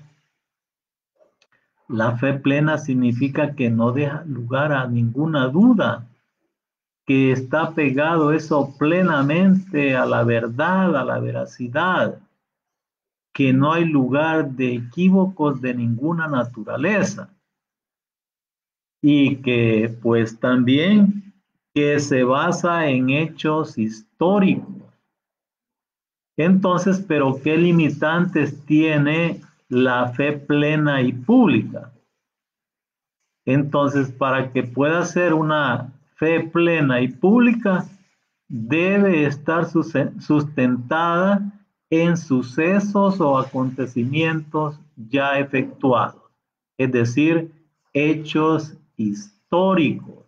la fe plena significa que no deja lugar a ninguna duda, que está pegado eso plenamente a la verdad, a la veracidad, que no hay lugar de equívocos de ninguna naturaleza y que pues también que se basa en hechos históricos. Entonces, ¿pero qué limitantes tiene la fe plena y pública? Entonces, para que pueda ser una fe plena y pública, debe estar sustentada en sucesos o acontecimientos ya efectuados, es decir, hechos históricos.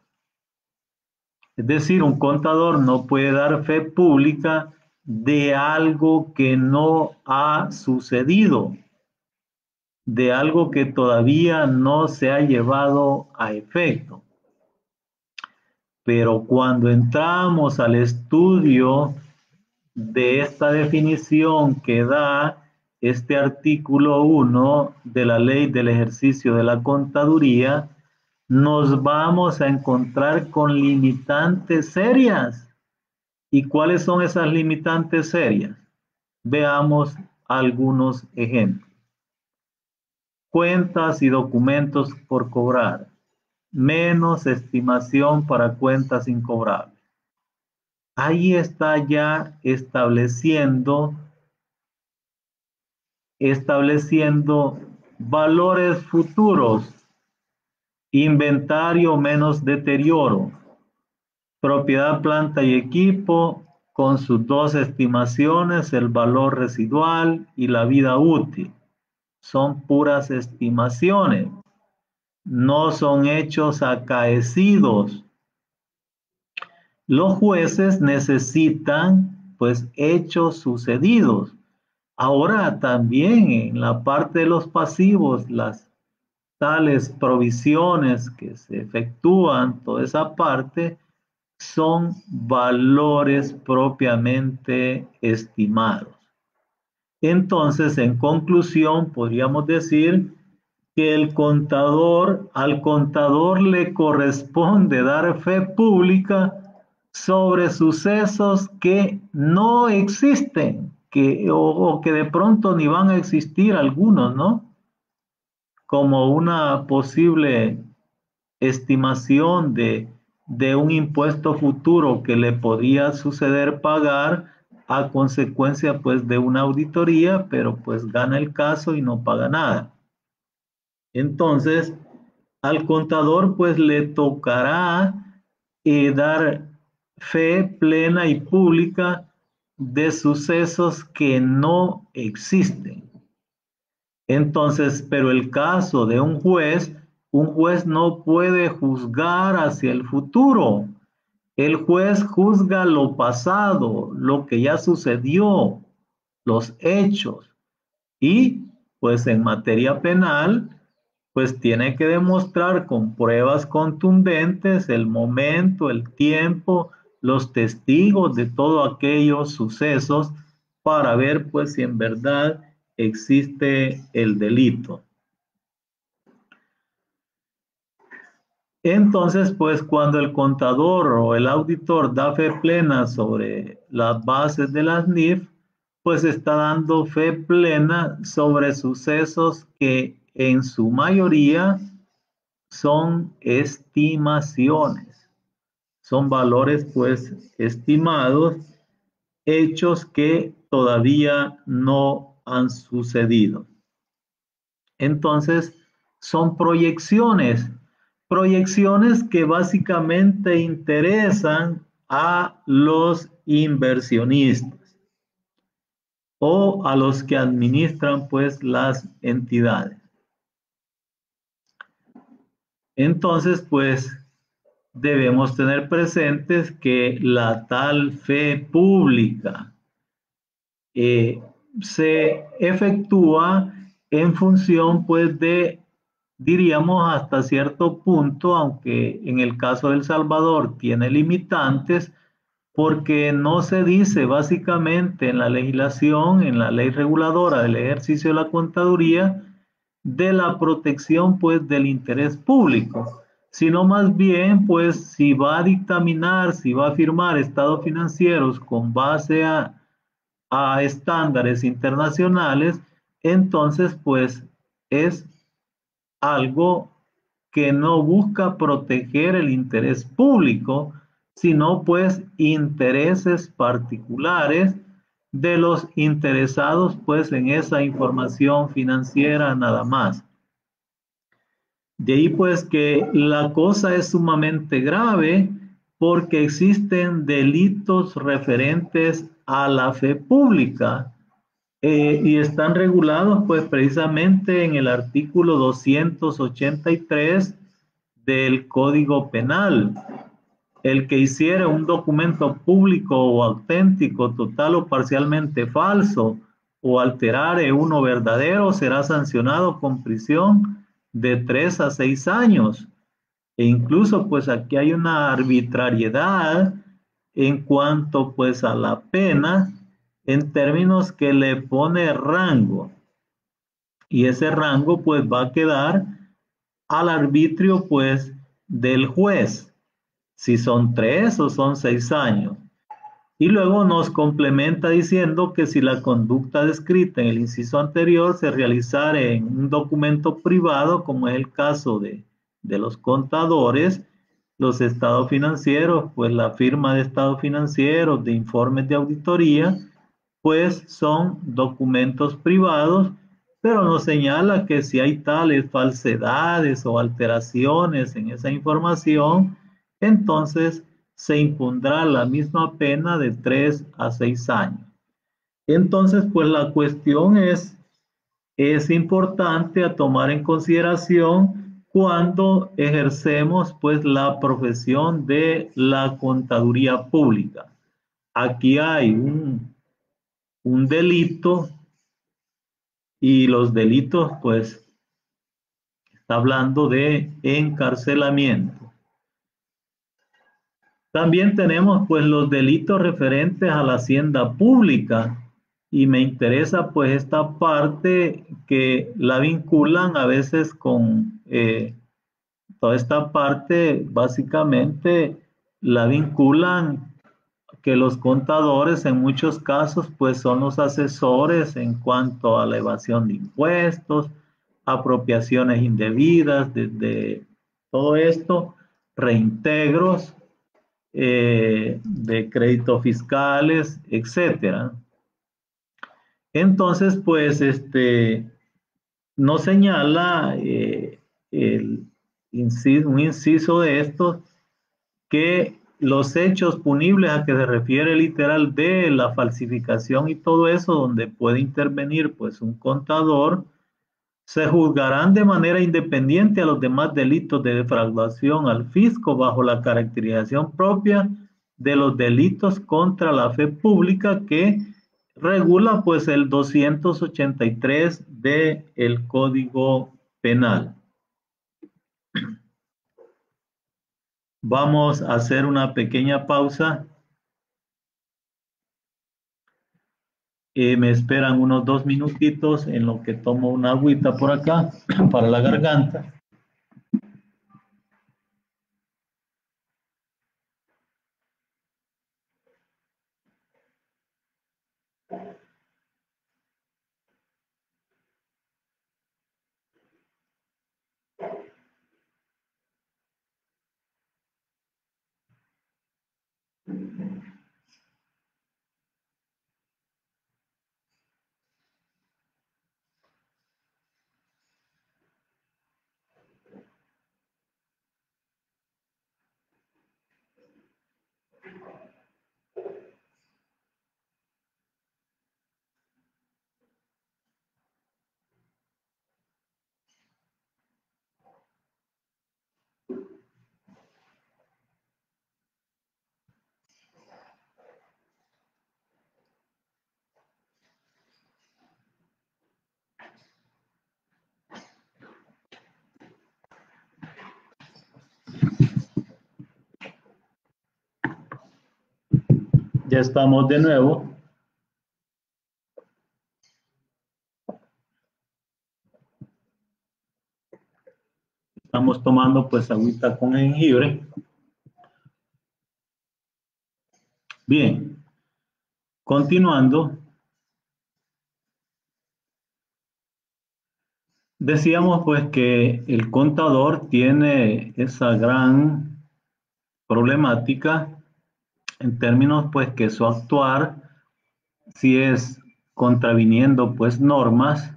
Es decir, un contador no puede dar fe pública de algo que no ha sucedido, de algo que todavía no se ha llevado a efecto. Pero cuando entramos al estudio de esta definición que da este artículo 1 de la ley del ejercicio de la contaduría, nos vamos a encontrar con limitantes serias. ¿Y cuáles son esas limitantes serias? Veamos algunos ejemplos. Cuentas y documentos por cobrar, menos estimación para cuentas incobrables. Ahí está ya estableciendo valores futuros, inventario menos deterioro, propiedad, planta y equipo con sus dos estimaciones, el valor residual y la vida útil. Son puras estimaciones, no son hechos acaecidos. Los jueces necesitan, pues, hechos sucedidos. Ahora también en la parte de los pasivos, las tales provisiones que se efectúan, toda esa parte, son valores propiamente estimados. Entonces, en conclusión, podríamos decir que al contador le corresponde dar fe pública sobre sucesos que no existen, o que de pronto ni van a existir algunos, ¿no? Como una posible estimación de un impuesto futuro que le podría suceder pagar a consecuencia pues de una auditoría, pero pues gana el caso y no paga nada. Entonces, al contador pues le tocará dar fe plena y pública de sucesos que no existen. Entonces, pero el caso de un juez no puede juzgar hacia el futuro. El juez juzga lo pasado, lo que ya sucedió, los hechos. Y pues en materia penal, pues tiene que demostrar con pruebas contundentes el momento, el tiempo, los testigos de todos aquellos sucesos para ver pues si en verdad existe el delito. Entonces, pues cuando el contador o el auditor da fe plena sobre las bases de las NIF, pues está dando fe plena sobre sucesos que en su mayoría son estimaciones, son valores pues estimados, hechos que todavía no han sucedido. Entonces, son proyecciones que básicamente interesan a los inversionistas o a los que administran pues las entidades. Entonces, pues debemos tener presentes que la tal fe pública se efectúa en función pues de, diríamos hasta cierto punto, aunque en el caso de El Salvador tiene limitantes, porque no se dice básicamente en la legislación, en la ley reguladora del ejercicio de la contaduría, de la protección pues del interés público, sino más bien pues si va a dictaminar, si va a firmar estados financieros con base a estándares internacionales, entonces pues es algo que no busca proteger el interés público, sino pues intereses particulares de los interesados pues en esa información financiera nada más. De ahí pues que la cosa es sumamente grave porque existen delitos referentes a la fe pública y están regulados pues precisamente en el artículo 283 del Código Penal. El que hiciera un documento público o auténtico, total o parcialmente falso, o alterare uno verdadero, será sancionado con prisión de 3 a 6 años. E incluso pues aquí hay una arbitrariedad en cuanto pues a la pena en términos que le pone rango. Y ese rango pues va a quedar al arbitrio pues del juez, si son 3 o son 6 años. Y luego nos complementa diciendo que si la conducta descrita en el inciso anterior se realizara en un documento privado, como es el caso de los contadores, los estados financieros, pues la firma de estados financieros, de informes de auditoría, pues son documentos privados, pero nos señala que si hay tales falsedades o alteraciones en esa información, entonces se impondrá la misma pena de 3 a 6 años. Entonces, pues la cuestión es importante a tomar en consideración cuando ejercemos pues la profesión de la contaduría pública. Aquí hay un delito y los delitos pues está hablando de encarcelamiento. También tenemos pues los delitos referentes a la hacienda pública y me interesa pues esta parte que la vinculan a veces con toda esta parte, básicamente la vinculan que los contadores en muchos casos pues son los asesores en cuanto a la evasión de impuestos, apropiaciones indebidas, de todo esto, reintegros de créditos fiscales, etcétera. Entonces, pues, no señala un inciso de estos que los hechos punibles a que se refiere literal de la falsificación y todo eso, donde puede intervenir pues un contador, se juzgarán de manera independiente a los demás delitos de defraudación al fisco bajo la caracterización propia de los delitos contra la fe pública que regula pues el 283 del Código Penal. Vamos a hacer una pequeña pausa. Me esperan unos 2 minutitos en lo que tomo una agüita por acá para la garganta. Ya estamos de nuevo. Estamos tomando pues agüita con jengibre. Bien, continuando. Decíamos pues que el contador tiene esa gran problemática en términos pues que su actuar, si es contraviniendo pues normas,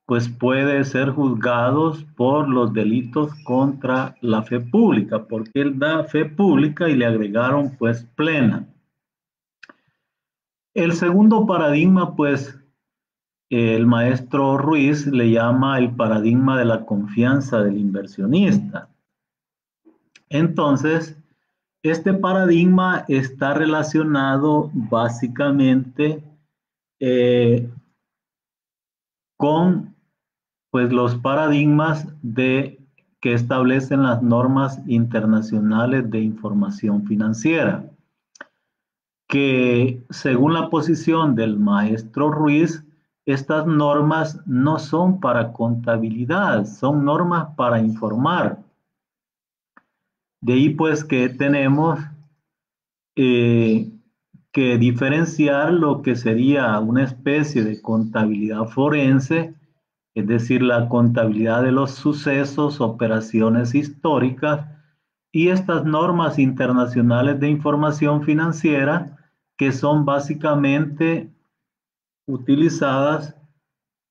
pues puede ser juzgados por los delitos contra la fe pública, porque él da fe pública y le agregaron pues plena. El segundo paradigma pues el maestro Ruiz le llama el paradigma de la confianza del inversionista. Entonces, este paradigma está relacionado básicamente con pues, los paradigmas que establecen las normas internacionales de información financiera, que según la posición del maestro Ruiz, estas normas no son para contabilidad, son normas para informar. De ahí pues que tenemos que diferenciar lo que sería una especie de contabilidad forense, es decir, la contabilidad de los sucesos, operaciones históricas, y estas normas internacionales de información financiera que son básicamente utilizadas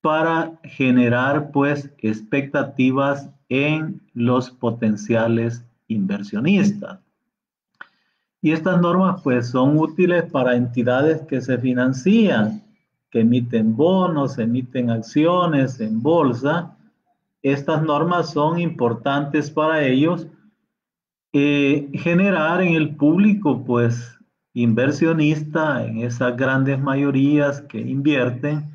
para generar pues expectativas en los potenciales inversionistas. Y estas normas pues son útiles para entidades que se financian, que emiten bonos, emiten acciones en bolsa. Estas normas son importantes para ellos. Generar en el público pues inversionista, en esas grandes mayorías que invierten,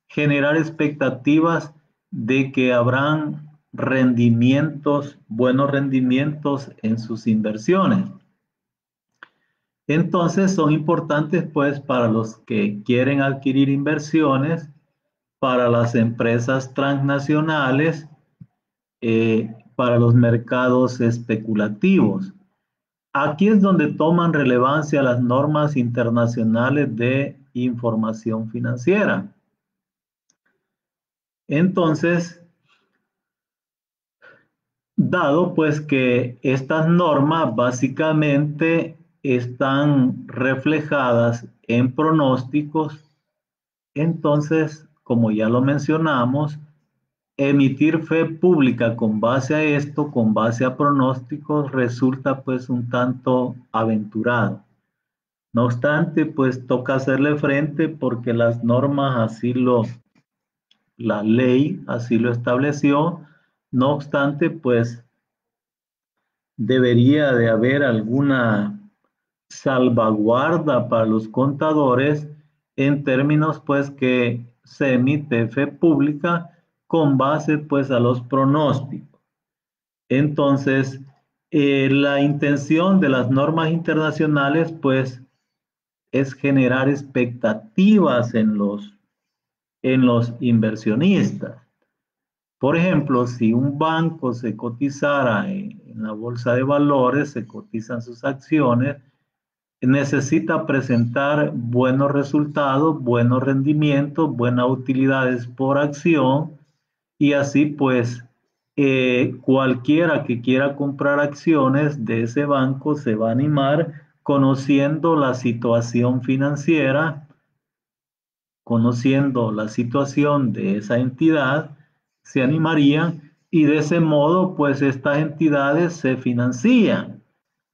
generar expectativas de que habrán rendimientos, buenos rendimientos en sus inversiones. Entonces son importantes pues para los que quieren adquirir inversiones, para las empresas transnacionales, para los mercados especulativos. Aquí es donde toman relevancia las normas internacionales de información financiera. Entonces, dado pues que estas normas básicamente están reflejadas en pronósticos, entonces, como ya lo mencionamos, emitir fe pública con base a esto, con base a pronósticos, resulta pues un tanto aventurado. No obstante, pues toca hacerle frente porque las normas la ley así lo estableció. No obstante, pues debería de haber alguna salvaguarda para los contadores en términos pues que se emite fe pública con base pues a los pronósticos. Entonces, la intención de las normas internacionales pues es generar expectativas en los inversionistas. Por ejemplo, si un banco se cotizara en la bolsa de valores, se cotizan sus acciones, necesita presentar buenos resultados, buenos rendimientos, buenas utilidades por acción y así pues cualquiera que quiera comprar acciones de ese banco se va a animar conociendo la situación financiera, conociendo la situación de esa entidad, se animarían y de ese modo pues estas entidades se financian.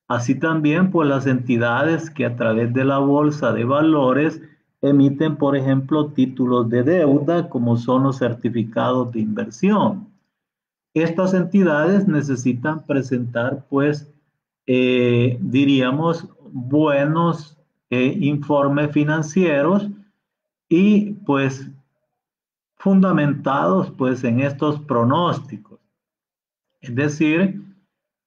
Así también pues las entidades que a través de la bolsa de valores emiten por ejemplo títulos de deuda como son los certificados de inversión. Estas entidades necesitan presentar pues diríamos buenos informes financieros y pues fundamentados pues en estos pronósticos, es decir,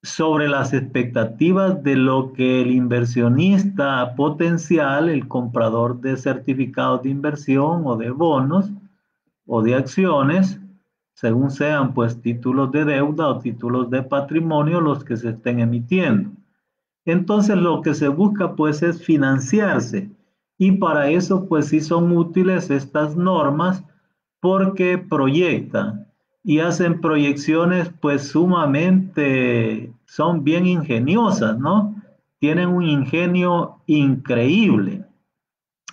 sobre las expectativas de lo que el inversionista potencial, el comprador de certificados de inversión o de bonos o de acciones, según sean pues títulos de deuda o títulos de patrimonio los que se estén emitiendo. Entonces lo que se busca pues es financiarse y para eso pues sí son útiles estas normas porque proyectan y hacen proyecciones pues sumamente, son bien ingeniosas, ¿no? Tienen un ingenio increíble.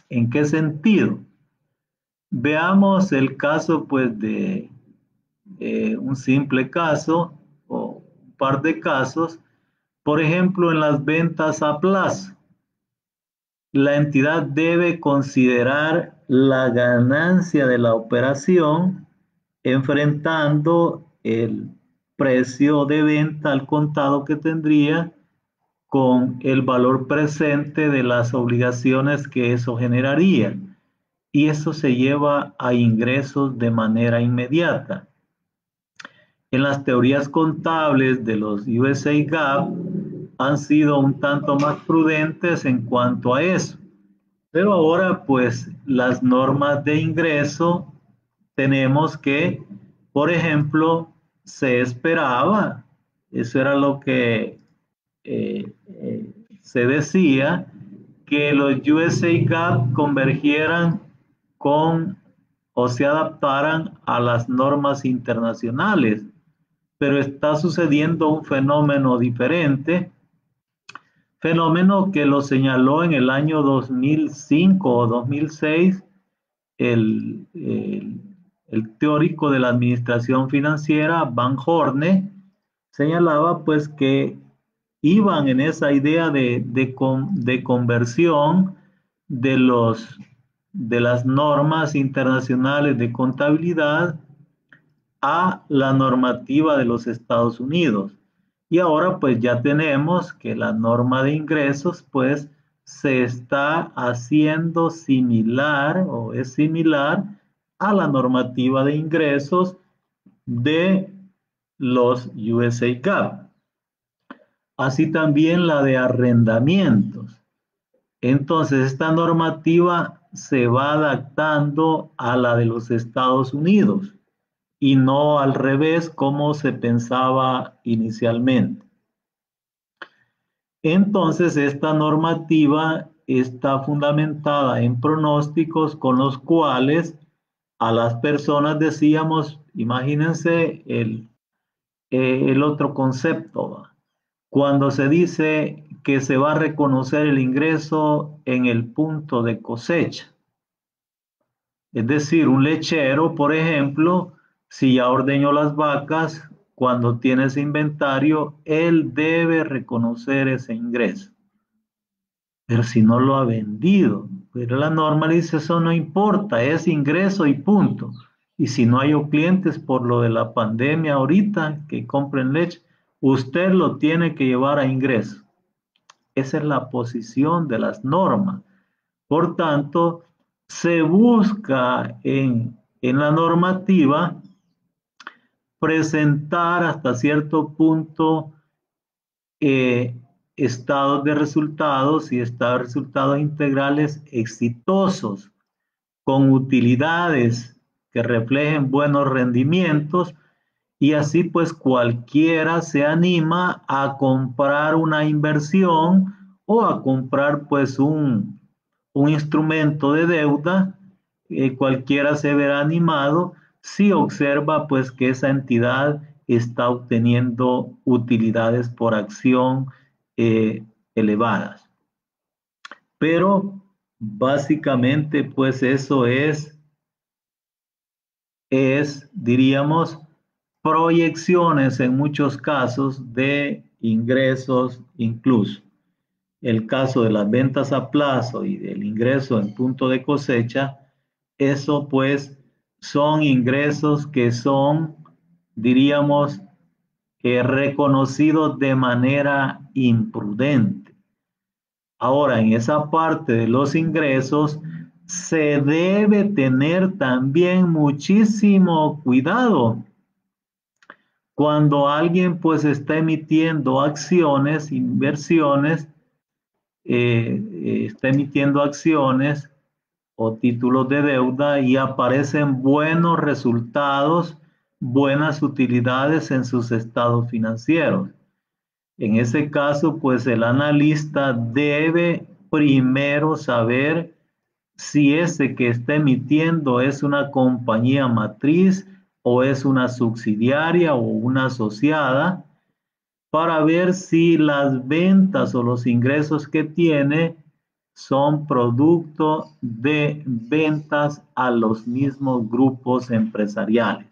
¿En qué sentido? Veamos el caso pues de un simple caso o un par de casos. Por ejemplo, en las ventas a plazo, la entidad debe considerar la ganancia de la operación enfrentando el precio de venta al contado que tendría con el valor presente de las obligaciones que eso generaría. Y eso se lleva a ingresos de manera inmediata. En las teorías contables de los USA GAAP han sido un tanto más prudentes en cuanto a eso. Pero ahora, pues, las normas de ingreso tenemos que, por ejemplo, se esperaba, eso era lo que se decía, que los USA GAAP convergieran con o se adaptaran a las normas internacionales, pero está sucediendo un fenómeno diferente, fenómeno que lo señaló en el año 2005 o 2006 el, el, el teórico de la administración financiera, Van Horne, señalaba pues que iban en esa idea de conversión de de las normas internacionales de contabilidad a la normativa de los Estados Unidos. Y ahora pues ya tenemos que la norma de ingresos pues se está haciendo similar o es similar a la normativa de ingresos de los USA GAAP. Así también la de arrendamientos. Entonces, esta normativa se va adaptando a la de los Estados Unidos y no al revés como se pensaba inicialmente. Entonces, esta normativa está fundamentada en pronósticos con los cuales a las personas decíamos, imagínense el otro concepto, ¿va? Cuando se dice que se va a reconocer el ingreso en el punto de cosecha. Es decir, un lechero, por ejemplo, si ya ordeñó las vacas, cuando tiene ese inventario, él debe reconocer ese ingreso. Pero si no lo ha vendido, pero la norma dice eso no importa, es ingreso y punto. Y si no hay clientes por lo de la pandemia ahorita que compren leche, usted lo tiene que llevar a ingreso. Esa es la posición de las normas. Por tanto, se busca en la normativa presentar hasta cierto punto eh, estados de resultados y estados de resultados integrales exitosos, con utilidades que reflejen buenos rendimientos y así pues cualquiera se anima a comprar una inversión o a comprar pues un instrumento de deuda, cualquiera se verá animado si observa pues que esa entidad está obteniendo utilidades por acción elevadas. Pero básicamente pues eso diríamos, proyecciones en muchos casos de ingresos incluso. El caso de las ventas a plazo y del ingreso en punto de cosecha, eso pues son ingresos que son, diríamos, reconocidos de manera imprudente. Ahora, en esa parte de los ingresos, se debe tener también muchísimo cuidado cuando alguien pues está emitiendo acciones, inversiones, está emitiendo acciones o títulos de deuda y aparecen buenos resultados, buenas utilidades en sus estados financieros. En ese caso, pues el analista debe primero saber si ese que está emitiendo es una compañía matriz o es una subsidiaria o una asociada, para ver si las ventas o los ingresos que tiene son producto de ventas a los mismos grupos empresariales.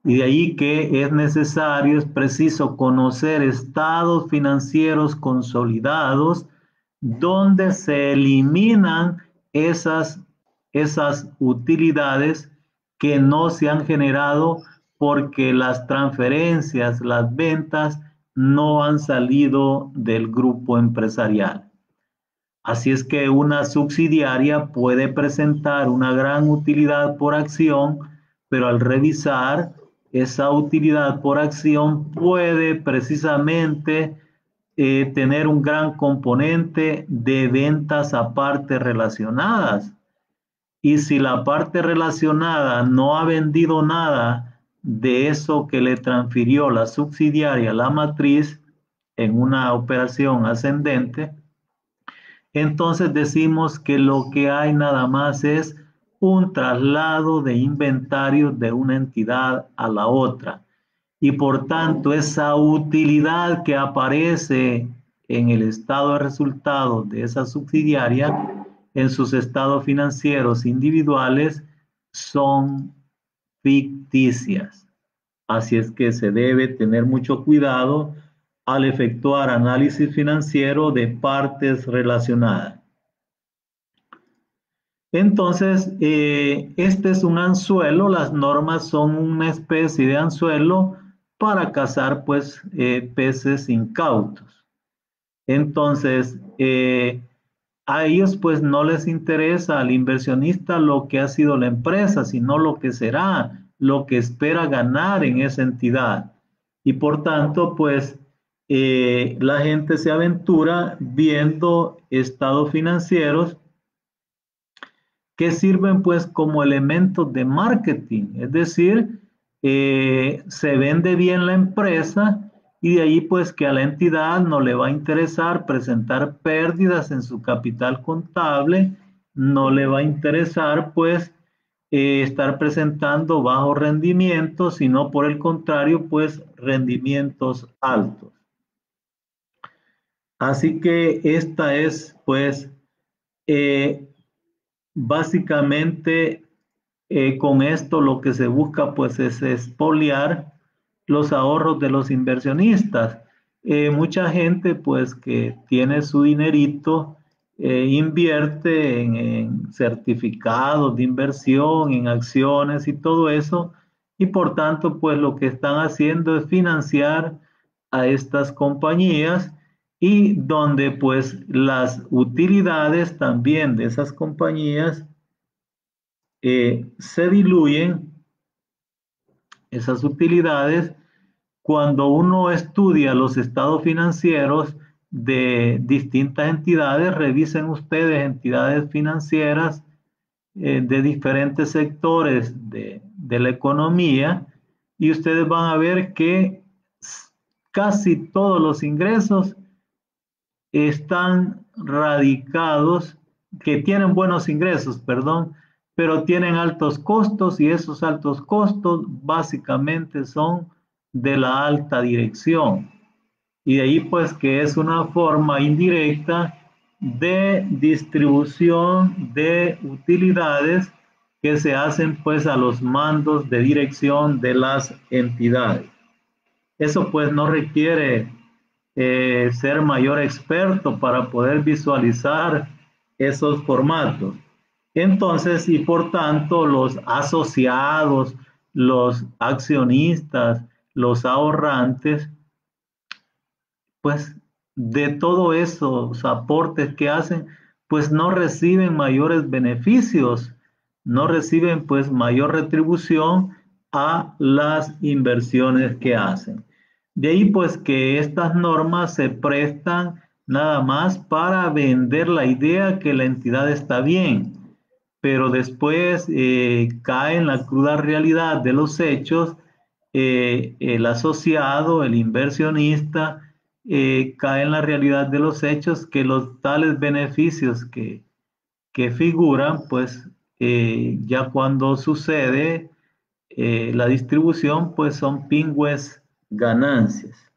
Y de ahí que es necesario, es preciso conocer estados financieros consolidados donde se eliminan esas utilidades que no se han generado porque las transferencias, las ventas no han salido del grupo empresarial. Así es que una subsidiaria puede presentar una gran utilidad por acción, pero al revisar esa utilidad por acción puede precisamente tener un gran componente de ventas aparte relacionadas. Y si la parte relacionada no ha vendido nada de eso que le transfirió la subsidiaria a la matriz en una operación ascendente, entonces decimos que lo que hay nada más es un traslado de inventario de una entidad a la otra. Y por tanto, esa utilidad que aparece en el estado de resultados de esa subsidiaria, en sus estados financieros individuales, son ficticias. Así es que se debe tener mucho cuidado al efectuar análisis financiero de partes relacionadas. Entonces, este es un anzuelo, las normas son una especie de anzuelo para cazar pues peces incautos. Entonces, a ellos pues no les interesa al inversionista lo que ha sido la empresa, sino lo que será, lo que espera ganar en esa entidad. Y por tanto, pues la gente se aventura viendo estados financieros que sirven pues como elementos de marketing, es decir, se vende bien la empresa y de ahí pues que a la entidad no le va a interesar presentar pérdidas en su capital contable, no le va a interesar pues estar presentando bajos rendimientos, sino por el contrario pues rendimientos altos. Así que esta es pues eh, básicamente con esto lo que se busca pues es expoliar los ahorros de los inversionistas. Mucha gente pues que tiene su dinerito invierte en certificados de inversión, en acciones y todo eso, y por tanto pues lo que están haciendo es financiar a estas compañías y donde pues las utilidades también de esas compañías se diluyen esas utilidades cuando uno estudia los estados financieros de distintas entidades. Revisen ustedes entidades financieras de diferentes sectores de la economía y ustedes van a ver que casi todos los ingresos están radicados, que tienen buenos ingresos, perdón, pero tienen altos costos y esos altos costos básicamente son de la alta dirección. Y de ahí pues que es una forma indirecta de distribución de utilidades que se hacen pues a los mandos de dirección de las entidades. Eso pues no requiere ser mayor experto para poder visualizar esos formatos. Entonces, y por tanto, los asociados, los accionistas, los ahorrantes, pues de todos esos aportes que hacen, pues no reciben mayores beneficios, no reciben pues mayor retribución a las inversiones que hacen. De ahí pues que estas normas se prestan nada más para vender la idea que la entidad está bien, pero después cae en la cruda realidad de los hechos, el asociado, el inversionista, cae en la realidad de los hechos que los tales beneficios que figuran, pues ya cuando sucede la distribución, pues son pingües ganancias.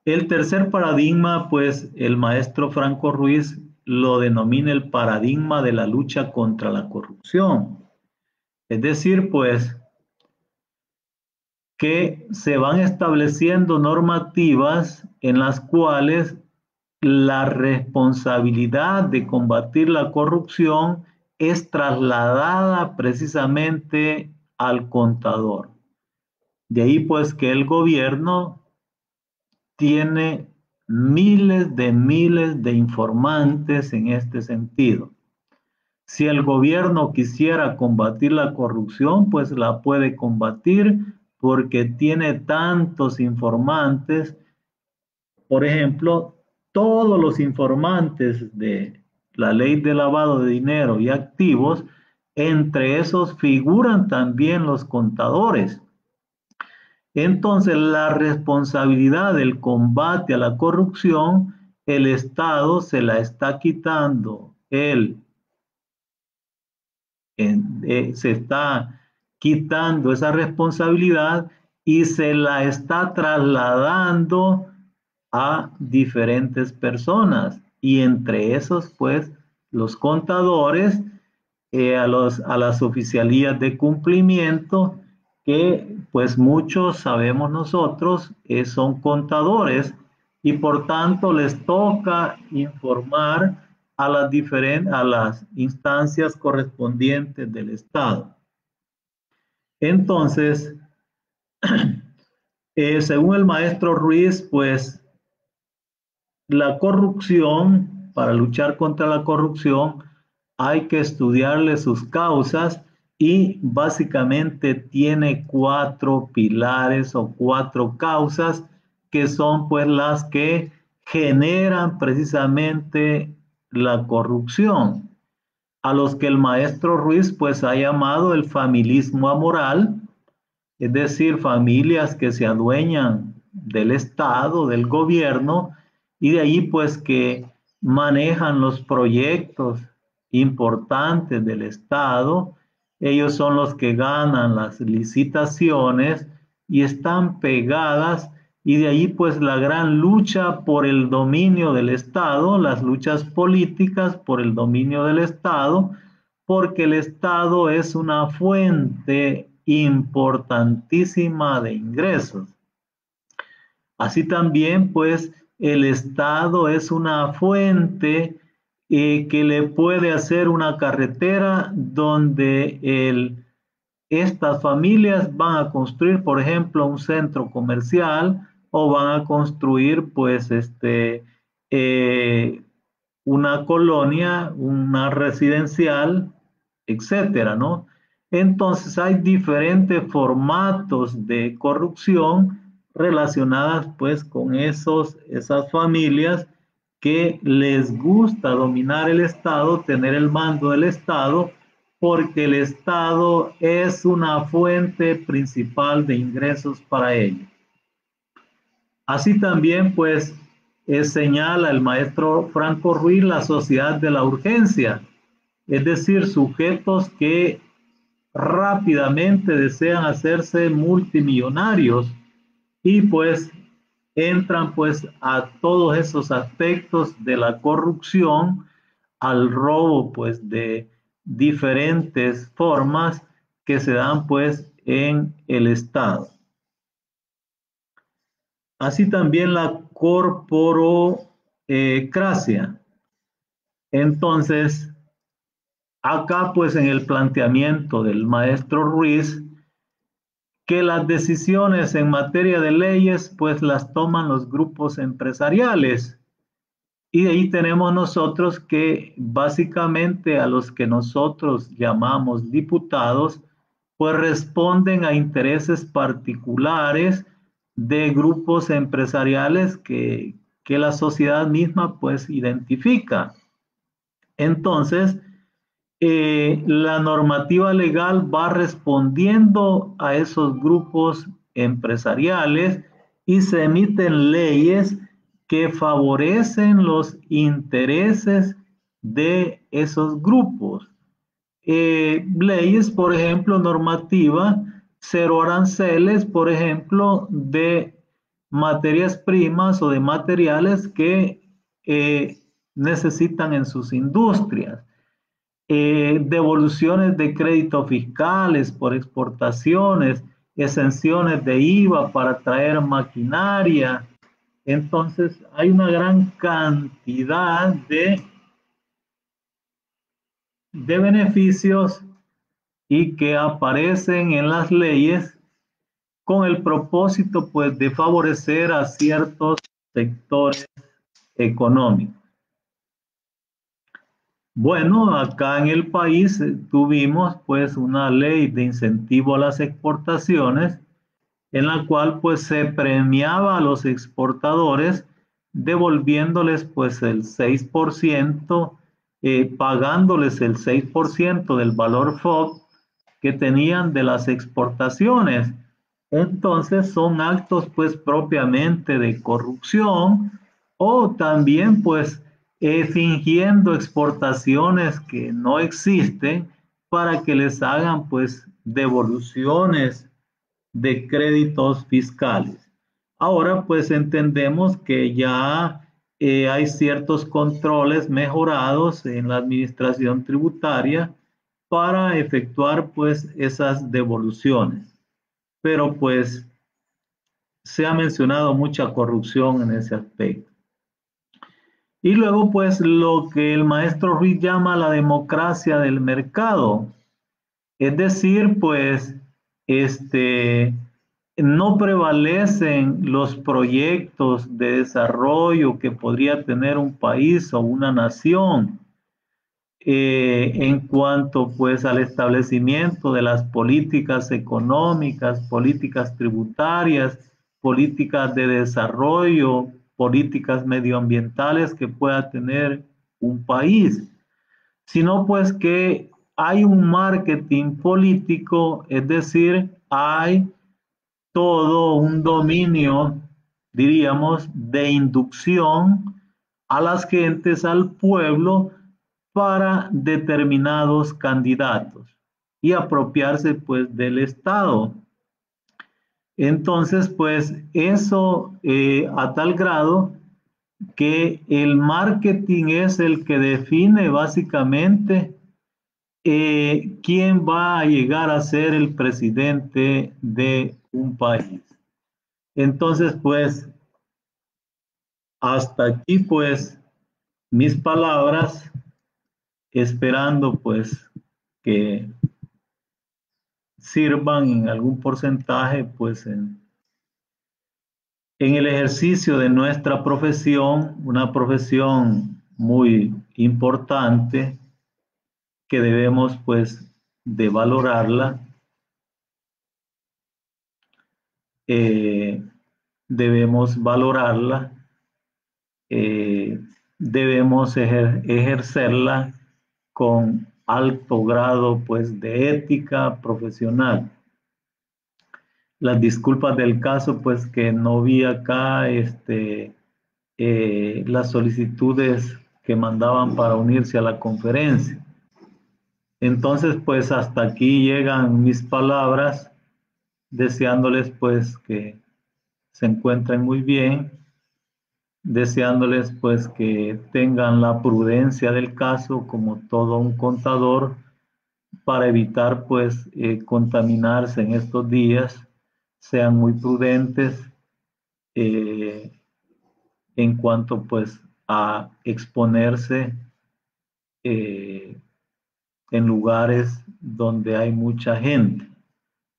El tercer paradigma, pues el maestro Franco Ruiz lo denomina el paradigma de la lucha contra la corrupción. Es decir, pues que se van estableciendo normativas en las cuales la responsabilidad de combatir la corrupción es trasladada precisamente al contador. De ahí pues que el gobierno tiene miles de informantes en este sentido. Si el gobierno quisiera combatir la corrupción, pues la puede combatir porque tiene tantos informantes. Por ejemplo, todos los informantes de la ley de lavado de dinero y activos, entre esos figuran también los contadores. Entonces, la responsabilidad del combate a la corrupción, el Estado se la está quitando. Se está quitando esa responsabilidad y se la está trasladando a diferentes personas. Y entre esos, pues, los contadores, a las oficialías de cumplimiento que pues muchos sabemos nosotros son contadores y por tanto les toca informar a a las instancias correspondientes del Estado. Entonces, según el maestro Ruiz, pues la corrupción, para luchar contra la corrupción, hay que estudiarle sus causas y básicamente tiene cuatro pilares o cuatro causas que son pues las que generan precisamente la corrupción, a los que el maestro Ruiz pues ha llamado el familismo amoral, es decir, familias que se adueñan del Estado, del gobierno, y de ahí pues que manejan los proyectos importantes del Estado. Ellos son los que ganan las licitaciones y están pegadas, y de ahí pues la gran lucha por el dominio del Estado, las luchas políticas por el dominio del Estado, porque el Estado es una fuente importantísima de ingresos. Así también, pues, el Estado es una fuente que le puede hacer una carretera donde estas familias van a construir, por ejemplo, un centro comercial o van a construir, pues, una colonia, una residencial, etcétera, ¿no? Entonces hay diferentes formatos de corrupción relacionadas pues con esas familias que les gusta dominar el Estado, tener el mando del Estado, porque el Estado es una fuente principal de ingresos para ellos. Así también, pues, señala el maestro Franco Ruiz la sociedad de la urgencia, es decir, sujetos que rápidamente desean hacerse multimillonarios y pues entran pues a todos esos aspectos de la corrupción, al robo pues de diferentes formas que se dan pues en el Estado. Así también la corporocracia. Entonces, acá pues en el planteamiento del maestro Ruiz, que las decisiones en materia de leyes pues las toman los grupos empresariales. Y de ahí tenemos nosotros que básicamente a los que nosotros llamamos diputados, pues responden a intereses particulares de grupos empresariales que la sociedad misma pues identifica. Entonces, la normativa legal va respondiendo a esos grupos empresariales y se emiten leyes que favorecen los intereses de esos grupos. Leyes, por ejemplo, normativa, cero aranceles, por ejemplo, de materias primas o de materiales que necesitan en sus industrias. Devoluciones de créditos fiscales por exportaciones, exenciones de IVA para traer maquinaria. Entonces, hay una gran cantidad de beneficios y que aparecen en las leyes con el propósito pues de favorecer a ciertos sectores económicos. Bueno, acá en el país tuvimos pues una ley de incentivo a las exportaciones en la cual pues se premiaba a los exportadores devolviéndoles pues el 6%, pagándoles el 6% del valor FOB que tenían de las exportaciones. Entonces son actos pues propiamente de corrupción o también pues fingiendo exportaciones que no existen para que les hagan pues devoluciones de créditos fiscales. Ahora pues entendemos que ya hay ciertos controles mejorados en la administración tributaria para efectuar pues esas devoluciones. pero pues se ha mencionado mucha corrupción en ese aspecto. Y luego, pues, lo que el maestro Ruiz llama la democracia del mercado. Es decir, pues, este, no prevalecen los proyectos de desarrollo que podría tener un país o una nación en cuanto pues al establecimiento de las políticas económicas, políticas tributarias, políticas de desarrollo, políticas medioambientales que pueda tener un país, sino pues que hay un marketing político, es decir, hay todo un dominio, diríamos, de inducción a las gentes, al pueblo, para determinados candidatos y apropiarse pues del Estado. Entonces, pues eso a tal grado que el marketing es el que define básicamente quién va a llegar a ser el presidente de un país. Entonces, pues, hasta aquí, pues, mis palabras, esperando, pues, que sirvan en algún porcentaje, pues, en el ejercicio de nuestra profesión, una profesión muy importante que debemos, pues, de valorarla, eh, debemos valorarla, eh, debemos ejercerla con alto grado pues de ética profesional. Las disculpas del caso pues que no vi acá las solicitudes que mandaban para unirse a la conferencia. Entonces pues hasta aquí llegan mis palabras deseándoles pues que se encuentren muy bien, deseándoles pues que tengan la prudencia del caso como todo un contador para evitar pues contaminarse en estos días, sean muy prudentes eh, en cuanto pues a exponerse eh, en lugares donde hay mucha gente.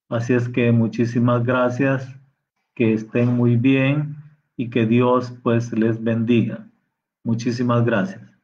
Así es que muchísimas gracias, que estén muy bien y que Dios pues les bendiga. Muchísimas gracias.